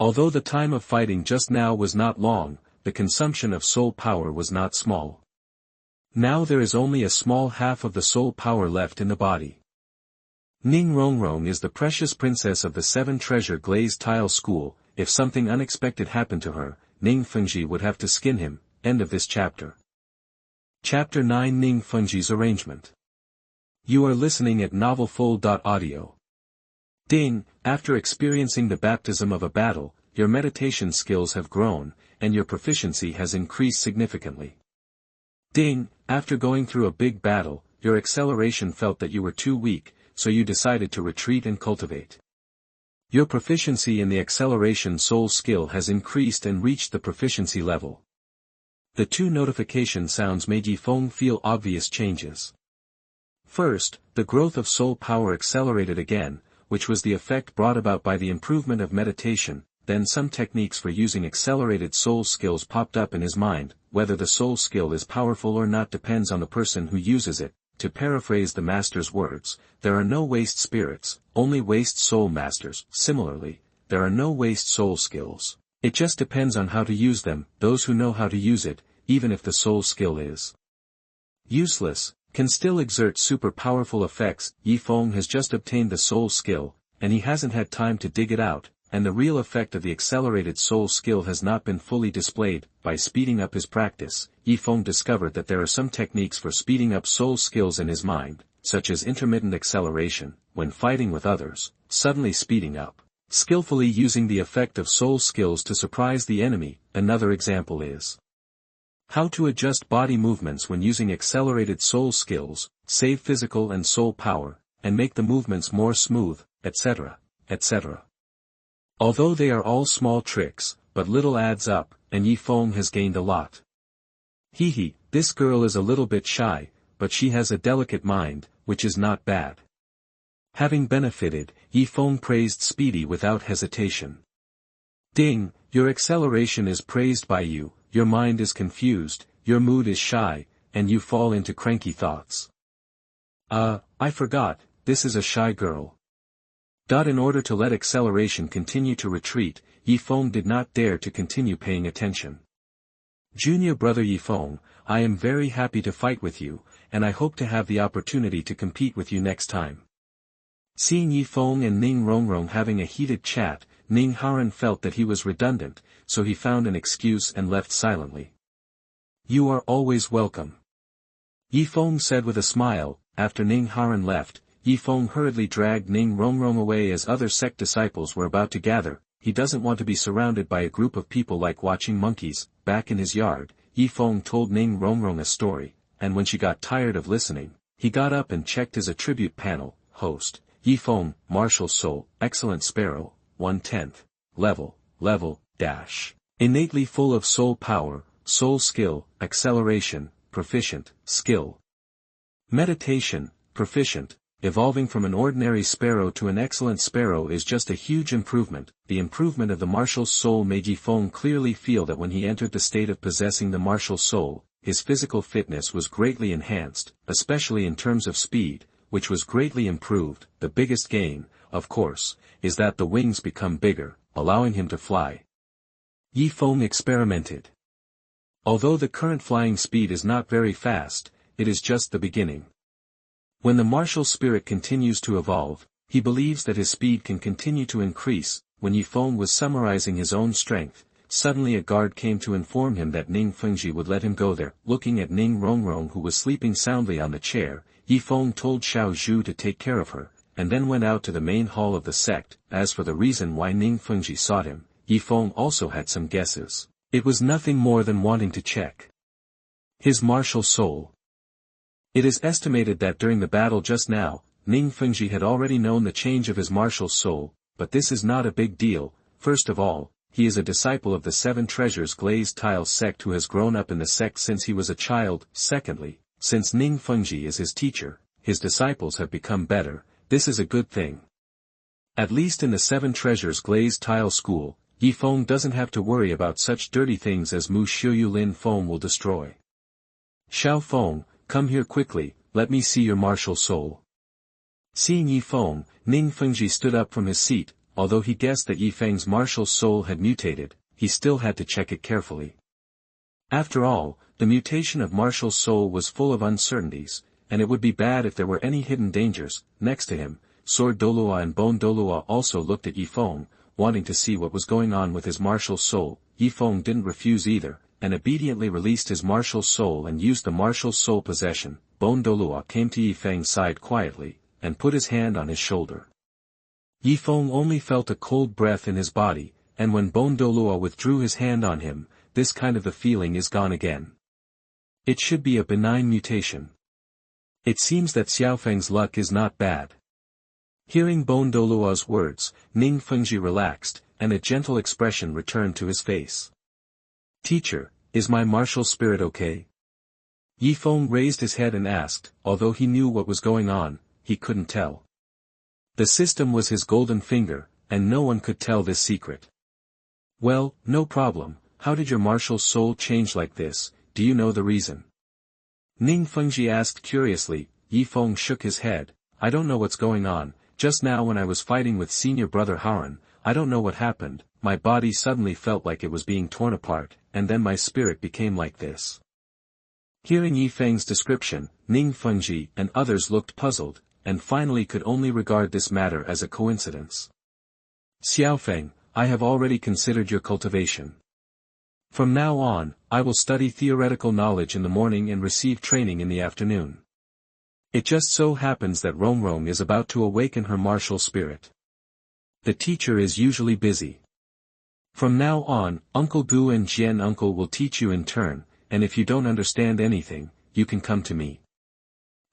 [SPEAKER 1] Although the time of fighting just now was not long, the consumption of soul power was not small. Now there is only a small half of the soul power left in the body. Ning Rongrong is the precious princess of the 7-treasure glazed tile school. If something unexpected happened to her, Ning Fengzhi would have to skin him. End of this chapter. Chapter 9 Ning Fengzhi's Arrangement. You are listening at novelfull.audio. Ding, after experiencing the baptism of a battle, your meditation skills have grown, and your proficiency has increased significantly. Ding, after going through a big battle, your acceleration felt that you were too weak, so you decided to retreat and cultivate. Your proficiency in the acceleration soul skill has increased and reached the proficiency level. The 2 notification sounds made Yi Feng feel obvious changes. First, the growth of soul power accelerated again, which was the effect brought about by the improvement of meditation. Then some techniques for using accelerated soul skills popped up in his mind. Whether the soul skill is powerful or not depends on the person who uses it. To paraphrase the master's words, there are no waste spirits, only waste soul masters. Similarly, there are no waste soul skills. It just depends on how to use them. Those who know how to use it, even if the soul skill is useless, can still exert super powerful effects. Yi Feng has just obtained the soul skill, and he hasn't had time to dig it out, and the real effect of the accelerated soul skill has not been fully displayed. By speeding up his practice, Yi Feng discovered that there are some techniques for speeding up soul skills in his mind, such as intermittent acceleration, when fighting with others, suddenly speeding up, skillfully using the effect of soul skills to surprise the enemy. Another example is how to adjust body movements when using accelerated soul skills, save physical and soul power, and make the movements more smooth, etc., etc. Although they are all small tricks, but little adds up, and Yi Feng has gained a lot. This girl is a little bit shy, but she has a delicate mind, which is not bad. Having benefited, Yi Feng praised Speedy without hesitation. Ding, your acceleration is praised by you, your mind is confused, your mood is shy, and you fall into cranky thoughts. I forgot, this is a shy girl. In order to let acceleration continue to retreat, Yi Feng did not dare to continue paying attention. Junior brother Yi Feng, I am very happy to fight with you, and I hope to have the opportunity to compete with you next time. Seeing Yi Feng and Ning Rongrong having a heated chat, Ning Haoran felt that he was redundant, so he found an excuse and left silently. You are always welcome. Yi Feng said with a smile. After Ning Haoran left, Yi Feng hurriedly dragged Ning Rongrong away as other sect disciples were about to gather. He doesn't want to be surrounded by a group of people like watching monkeys. Back in his yard, Yi Feng told Ning Rongrong a story, and when she got tired of listening, he got up and checked his attribute panel. Host, Yi Feng, Martial Soul, Excellent Sparrow, 1/10, level, dash. Innately full of soul power, soul skill, acceleration, proficient, skill. Meditation, proficient. Evolving from an ordinary sparrow to an excellent sparrow is just a huge improvement. The improvement of the martial soul made Yi Feng clearly feel that when he entered the state of possessing the martial soul, his physical fitness was greatly enhanced, especially in terms of speed, which was greatly improved. The biggest gain, of course, is that the wings become bigger, allowing him to fly. Yi Feng experimented. Although the current flying speed is not very fast, it is just the beginning. When the martial spirit continues to evolve, he believes that his speed can continue to increase. When Yi Feng was summarizing his own strength, suddenly a guard came to inform him that Ning Fengzhi would let him go there. Looking at Ning Rongrong, who was sleeping soundly on the chair, Yi Feng told Xiao Zhu to take care of her, and then went out to the main hall of the sect. As for the reason why Ning Fengzhi sought him, Yi Feng also had some guesses. It was nothing more than wanting to check his martial soul. It is estimated that during the battle just now, Ning Fengzhi had already known the change of his martial soul, but this is not a big deal. First of all, he is a disciple of the Seven Treasures Glazed Tile sect who has grown up in the sect since he was a child. Secondly, since Ning Fengzhi is his teacher, his disciples have become better. This is a good thing. At least in the Seven Treasures Glazed Tile school, Yi Feng doesn't have to worry about such dirty things as Mu Xiu Lin Feng will destroy. Xiao Feng, come here quickly, let me see your martial soul. Seeing Yi Feng, Ning Fengzhi stood up from his seat. Although he guessed that Yi Feng's martial soul had mutated, he still had to check it carefully. After all, the mutation of martial soul was full of uncertainties, and it would be bad if there were any hidden dangers. Next to him, Sword Douluo and Bone Douluo also looked at Yi Feng, wanting to see what was going on with his martial soul. Yi Feng didn't refuse either, and obediently released his martial soul and used the martial soul possession. Bone Douluo came to Yi Feng's side quietly, and put his hand on his shoulder. Yi Feng only felt a cold breath in his body, and when Bone Douluo withdrew his hand on him, this kind of a feeling is gone again. It should be a benign mutation. It seems that Xiaofeng's luck is not bad. Hearing Bone Douluo's words, Ning Fengzhi relaxed, and a gentle expression returned to his face. Teacher, is my martial spirit okay? Yi Feng raised his head and asked. Although he knew what was going on, he couldn't tell. The system was his golden finger, and no one could tell this secret. Well, no problem. How did your martial soul change like this? Do you know the reason? Ning Fengzhi asked curiously. Yi Feng shook his head. I don't know what's going on. Just now when I was fighting with senior brother Haoran, I don't know what happened. My body suddenly felt like it was being torn apart, and then my spirit became like this. Hearing Yi Feng's description, Ning Fengzhi and others looked puzzled, and finally could only regard this matter as a coincidence. Xiaofeng, I have already considered your cultivation. From now on, I will study theoretical knowledge in the morning and receive training in the afternoon. It just so happens that Rongrong is about to awaken her martial spirit. The teacher is usually busy. From now on, Uncle Gu and Jian Uncle will teach you in turn, and if you don't understand anything, you can come to me.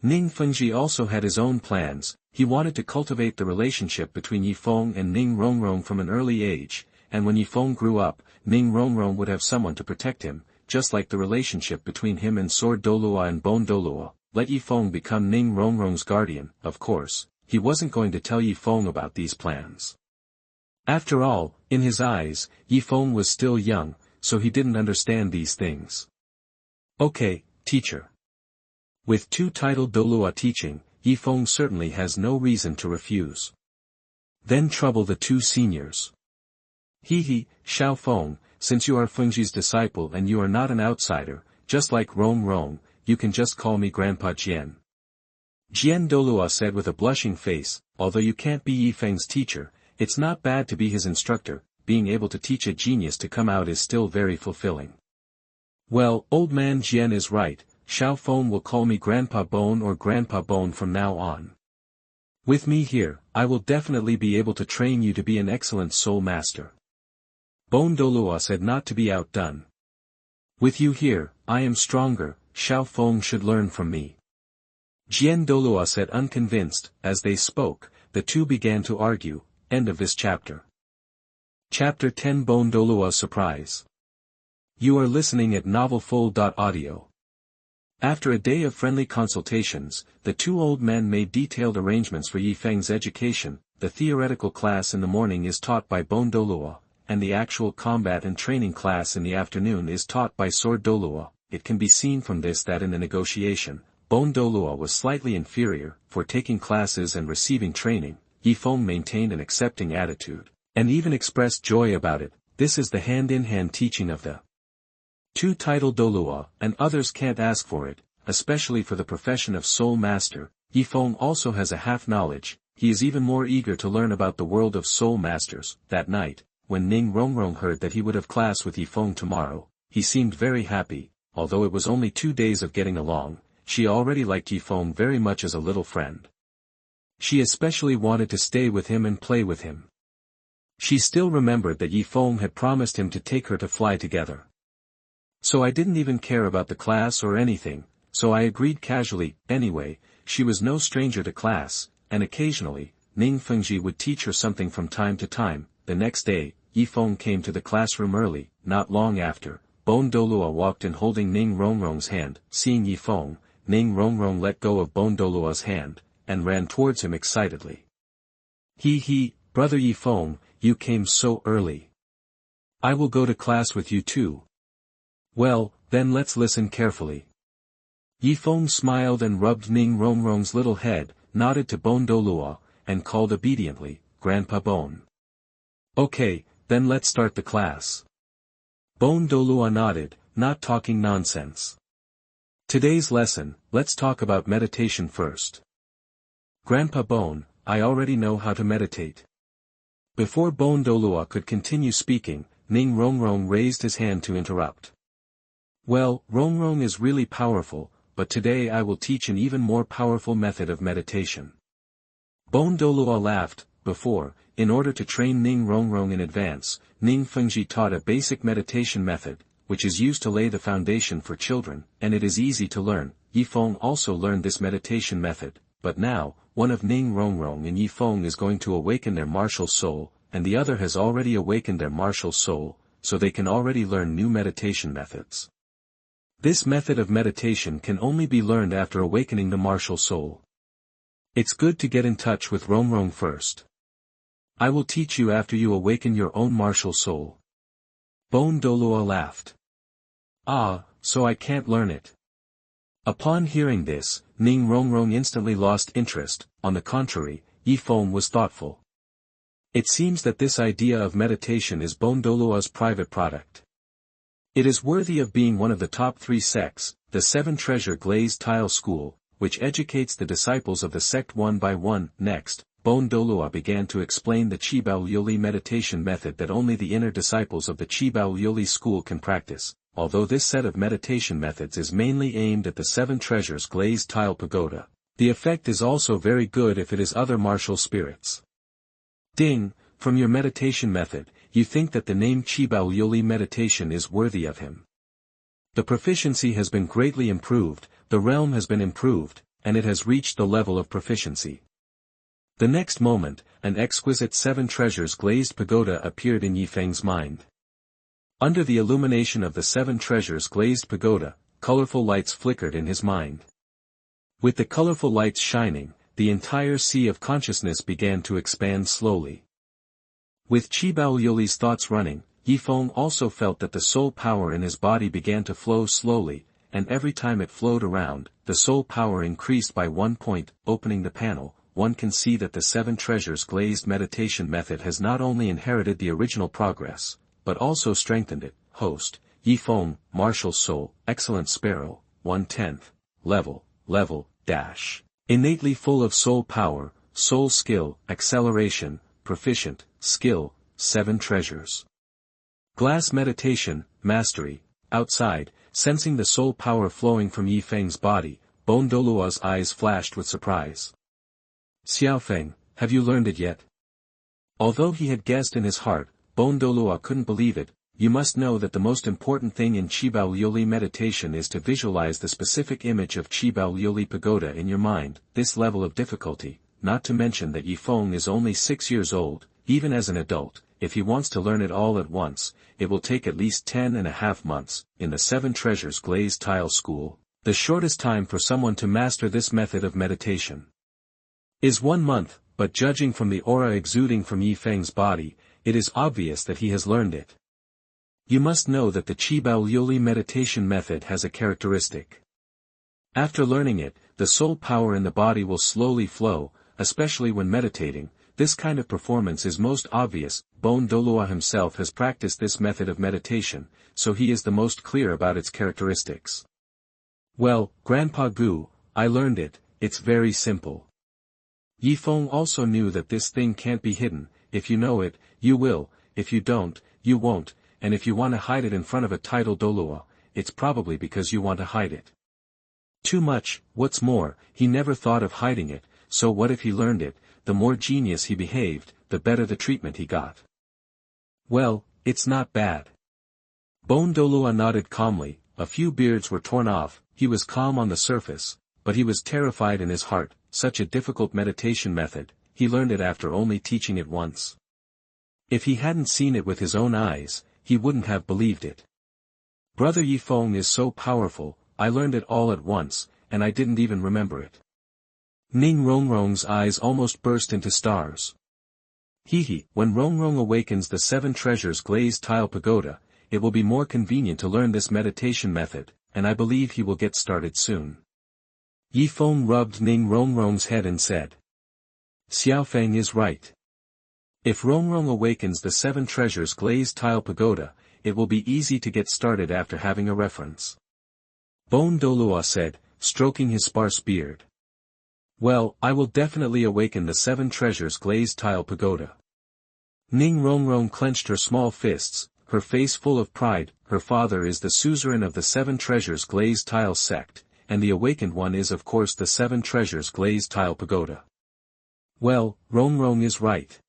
[SPEAKER 1] Ning Fengzhi also had his own plans. He wanted to cultivate the relationship between Yi Feng and Ning Rongrong from an early age, and when Yi Feng grew up, Ning Rongrong would have someone to protect him, just like the relationship between him and Sword Douluo and Bone Douluo. Let Yi Feng become Ning Rongrong's guardian. Of course, he wasn't going to tell Yi Feng about these plans. After all, in his eyes, Yi Feng was still young, so he didn't understand these things. Okay, teacher. With two titled Douluo teaching, Yi Feng certainly has no reason to refuse. Then trouble the two seniors. Xiao Feng, since you are Fengzhi's disciple and you are not an outsider, just like Rongrong, you can just call me Grandpa Jian. Jian Douluo said with a blushing face. Although you can't be Yi Feng's teacher, it's not bad to be his instructor. Being able to teach a genius to come out is still very fulfilling. Well, old man Jian is right. Xiao Feng will call me Grandpa Bone or Grandpa Bone from now on. With me here, I will definitely be able to train you to be an excellent soul master. Bone Douluo said, not to be outdone. With you here, I am stronger. Xiao Feng should learn from me. Jian Douluo said, unconvinced. As they spoke, the two began to argue. End of this chapter. Chapter 10. Bone Douluo's surprise. You are listening at novelfull.audio. After a day of friendly consultations, the two old men made detailed arrangements for Yi Feng's education. The theoretical class in the morning is taught by Bone Douluo, and the actual combat and training class in the afternoon is taught by Sword Douluo. It can be seen from this that in the negotiation, Bone Douluo was slightly inferior. For taking classes and receiving training, Yi Feng maintained an accepting attitude, and even expressed joy about it. This is the hand-in-hand teaching of the two titled Douluo, and others can't ask for it, especially for the profession of soul master. Yi Feng also has a half-knowledge. He is even more eager to learn about the world of soul masters. That night, when Ning Rongrong heard that he would have class with Yi Feng tomorrow, he seemed very happy. Although it was only 2 days of getting along, she already liked Yi Feng very much as a little friend. She especially wanted to stay with him and play with him. She still remembered that Yi Feng had promised him to take her to fly together. So I didn't even care about the class or anything, so I agreed casually. Anyway, she was no stranger to class, and occasionally, Ning Fengzhi would teach her something from time to time. The next day, Yi Feng came to the classroom early. Not long after, Douluo walked in holding Ning Rongrong's hand. Seeing Yi Feng, Ning Rongrong let go of Douluo's hand, and ran towards him excitedly. He, brother Yi Feng, you came so early. I will go to class with you too. Well, then let's listen carefully. Yi Feng smiled and rubbed Ning Rongrong's little head, nodded to Douluo, and called obediently, Grandpa Bon. Okay, then let's start the class. Douluo nodded, not talking nonsense. Today's lesson, let's talk about meditation first. Grandpa Bon, I already know how to meditate. Before Douluo could continue speaking, Ning Rongrong raised his hand to interrupt. Well, Rongrong is really powerful, but today I will teach an even more powerful method of meditation. Douluo laughed. Before, in order to train Ning Rongrong in advance, Ning Fengzhi taught a basic meditation method, which is used to lay the foundation for children, and it is easy to learn. Yi Feng also learned this meditation method, but now, one of Ning Rongrong and Yi Feng is going to awaken their martial soul, and the other has already awakened their martial soul, so they can already learn new meditation methods. This method of meditation can only be learned after awakening the martial soul. It's good to get in touch with Rongrong first. I will teach you after you awaken your own martial soul. Douluo laughed. Ah, so I can't learn it. Upon hearing this, Ning Rongrong instantly lost interest. On the contrary, Yi Feng was thoughtful. It seems that this idea of meditation is Douluo's private product. It is worthy of being one of the top 3 sects, the 7-treasure Glazed tile school, which educates the disciples of the sect one by one. Next, Douluo began to explain the Qibao Yuli meditation method that only the inner disciples of the Qibao Yuli school can practice. Although this set of meditation methods is mainly aimed at the 7 treasures Glazed tile pagoda, the effect is also very good if it is other martial spirits. Ding, from your meditation method, you think that the name Qibao Yuli meditation is worthy of him. The proficiency has been greatly improved, the realm has been improved, and it has reached the level of proficiency. The next moment, an exquisite 7 treasures Glazed pagoda appeared in Yi Feng's mind. Under the illumination of the 7 treasures Glazed pagoda, colorful lights flickered in his mind. With the colorful lights shining, the entire sea of consciousness began to expand slowly. With Qibao Yuli's thoughts running, Yi Feng also felt that the soul power in his body began to flow slowly, and every time it flowed around, the soul power increased by 1 point. Opening the panel, one can see that the 7 treasures Glazed meditation method has not only inherited the original progress, but also strengthened it. Host, Yi Feng, martial soul, excellent sparrow, 1/10, level, dash. Innately full of soul power, soul skill, acceleration, proficient, skill, 7 treasures. Glass meditation, mastery, outside, sensing the soul power flowing from Yi Feng's body, Douluo's eyes flashed with surprise. Xiao Feng, have you learned it yet? Although he had guessed in his heart, Douluo couldn't believe it. You must know that the most important thing in Qibao Yuli meditation is to visualize the specific image of Qibao Yuli pagoda in your mind. This level of difficulty, not to mention that Yi Feng is only 6 years old, even as an adult, if he wants to learn it all at once, it will take at least 10.5 months. In the 7 treasures Glazed tile school, the shortest time for someone to master this method of meditation is 1 month, but judging from the aura exuding from Yi Feng's body, it is obvious that he has learned it. You must know that the Qibao Yuli meditation method has a characteristic. After learning it, the soul power in the body will slowly flow, especially when meditating. This kind of performance is most obvious. Douluo himself has practiced this method of meditation, so he is the most clear about its characteristics. Well, Grandpa Gu, I learned it. it's very simple. Yi Feng also knew that this thing can't be hidden. If you know it, you will, if you don't, you won't, and if you want to hide it in front of a title Douluo, it's probably because you want to hide it. Too much. What's more, he never thought of hiding it, so what if he learned it? The more genius he behaved, the better the treatment he got. Well, it's not bad. Bone Douluo nodded calmly. A few beards were torn off. He was calm on the surface, but he was terrified in his heart. Such a difficult meditation method, he learned it after only teaching it once. If he hadn't seen it with his own eyes, he wouldn't have believed it. Brother Yi Feng is so powerful, I learned it all at once, and I didn't even remember it. Ning Rongrong's eyes almost burst into stars. When Rongrong awakens the 7 treasures glazed tile pagoda, it will be more convenient to learn this meditation method, and I believe he will get started soon. Yi Feng rubbed Ning Rongrong's head and said. Xiaofeng is right. If Rongrong awakens the 7 treasures glazed tile pagoda, it will be easy to get started after having a reference. Bone Douluo said, stroking his sparse beard. Well, I will definitely awaken the 7 treasures glazed tile pagoda. Ning Rongrong clenched her small fists, her face full of pride. Her father is the suzerain of the 7 treasures glazed tile sect, and the awakened one is of course the 7 treasures glazed tile pagoda. Well, Rongrong is right.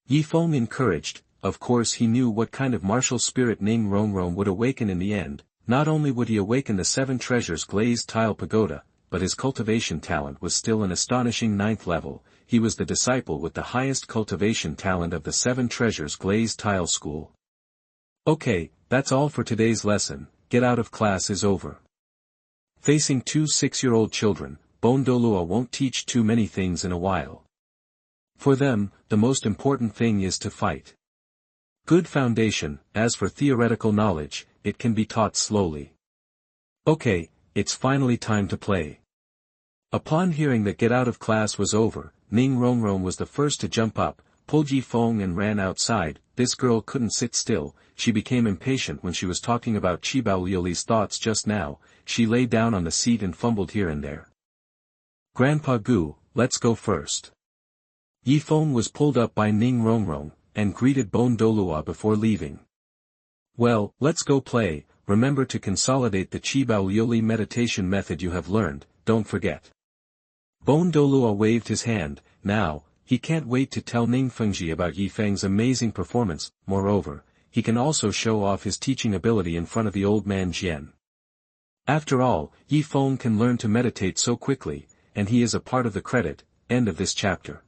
[SPEAKER 1] Yi Feng encouraged. Of course he knew what kind of martial spirit Ning Rongrong would awaken in the end. Not only would he awaken the 7 treasures glazed tile pagoda, but his cultivation talent was still an astonishing 9th level. He was the disciple with the highest cultivation talent of the 7 treasures glazed tile school. Okay, that's all for today's lesson. Get out of class is over. Facing 2 6-year-old children, Bone Douluo won't teach too many things in a while. For them, the most important thing is to fight. Good foundation. As for theoretical knowledge, it can be taught slowly. Okay, it's finally time to play. Upon hearing that get out of class was over, Ning Rongrong was the first to jump up, pulled Yi Feng and ran outside. This girl couldn't sit still. She became impatient when she was talking about Qibao Liuli's thoughts just now. She lay down on the seat and fumbled here and there. Grandpa Gu, let's go first. Yi Feng was pulled up by Ning Rongrong, and greeted Bone Douluo before leaving. Well, let's go play. Remember to consolidate the Qibao Liuli meditation method you have learned, don't forget. Bone Douluo waved his hand. Now, he can't wait to tell Ning Fengzhi about Yi Feng's amazing performance. Moreover, he can also show off his teaching ability in front of the old man Jian. After all, Yi Feng can learn to meditate so quickly, and he is a part of the credit. End of this chapter.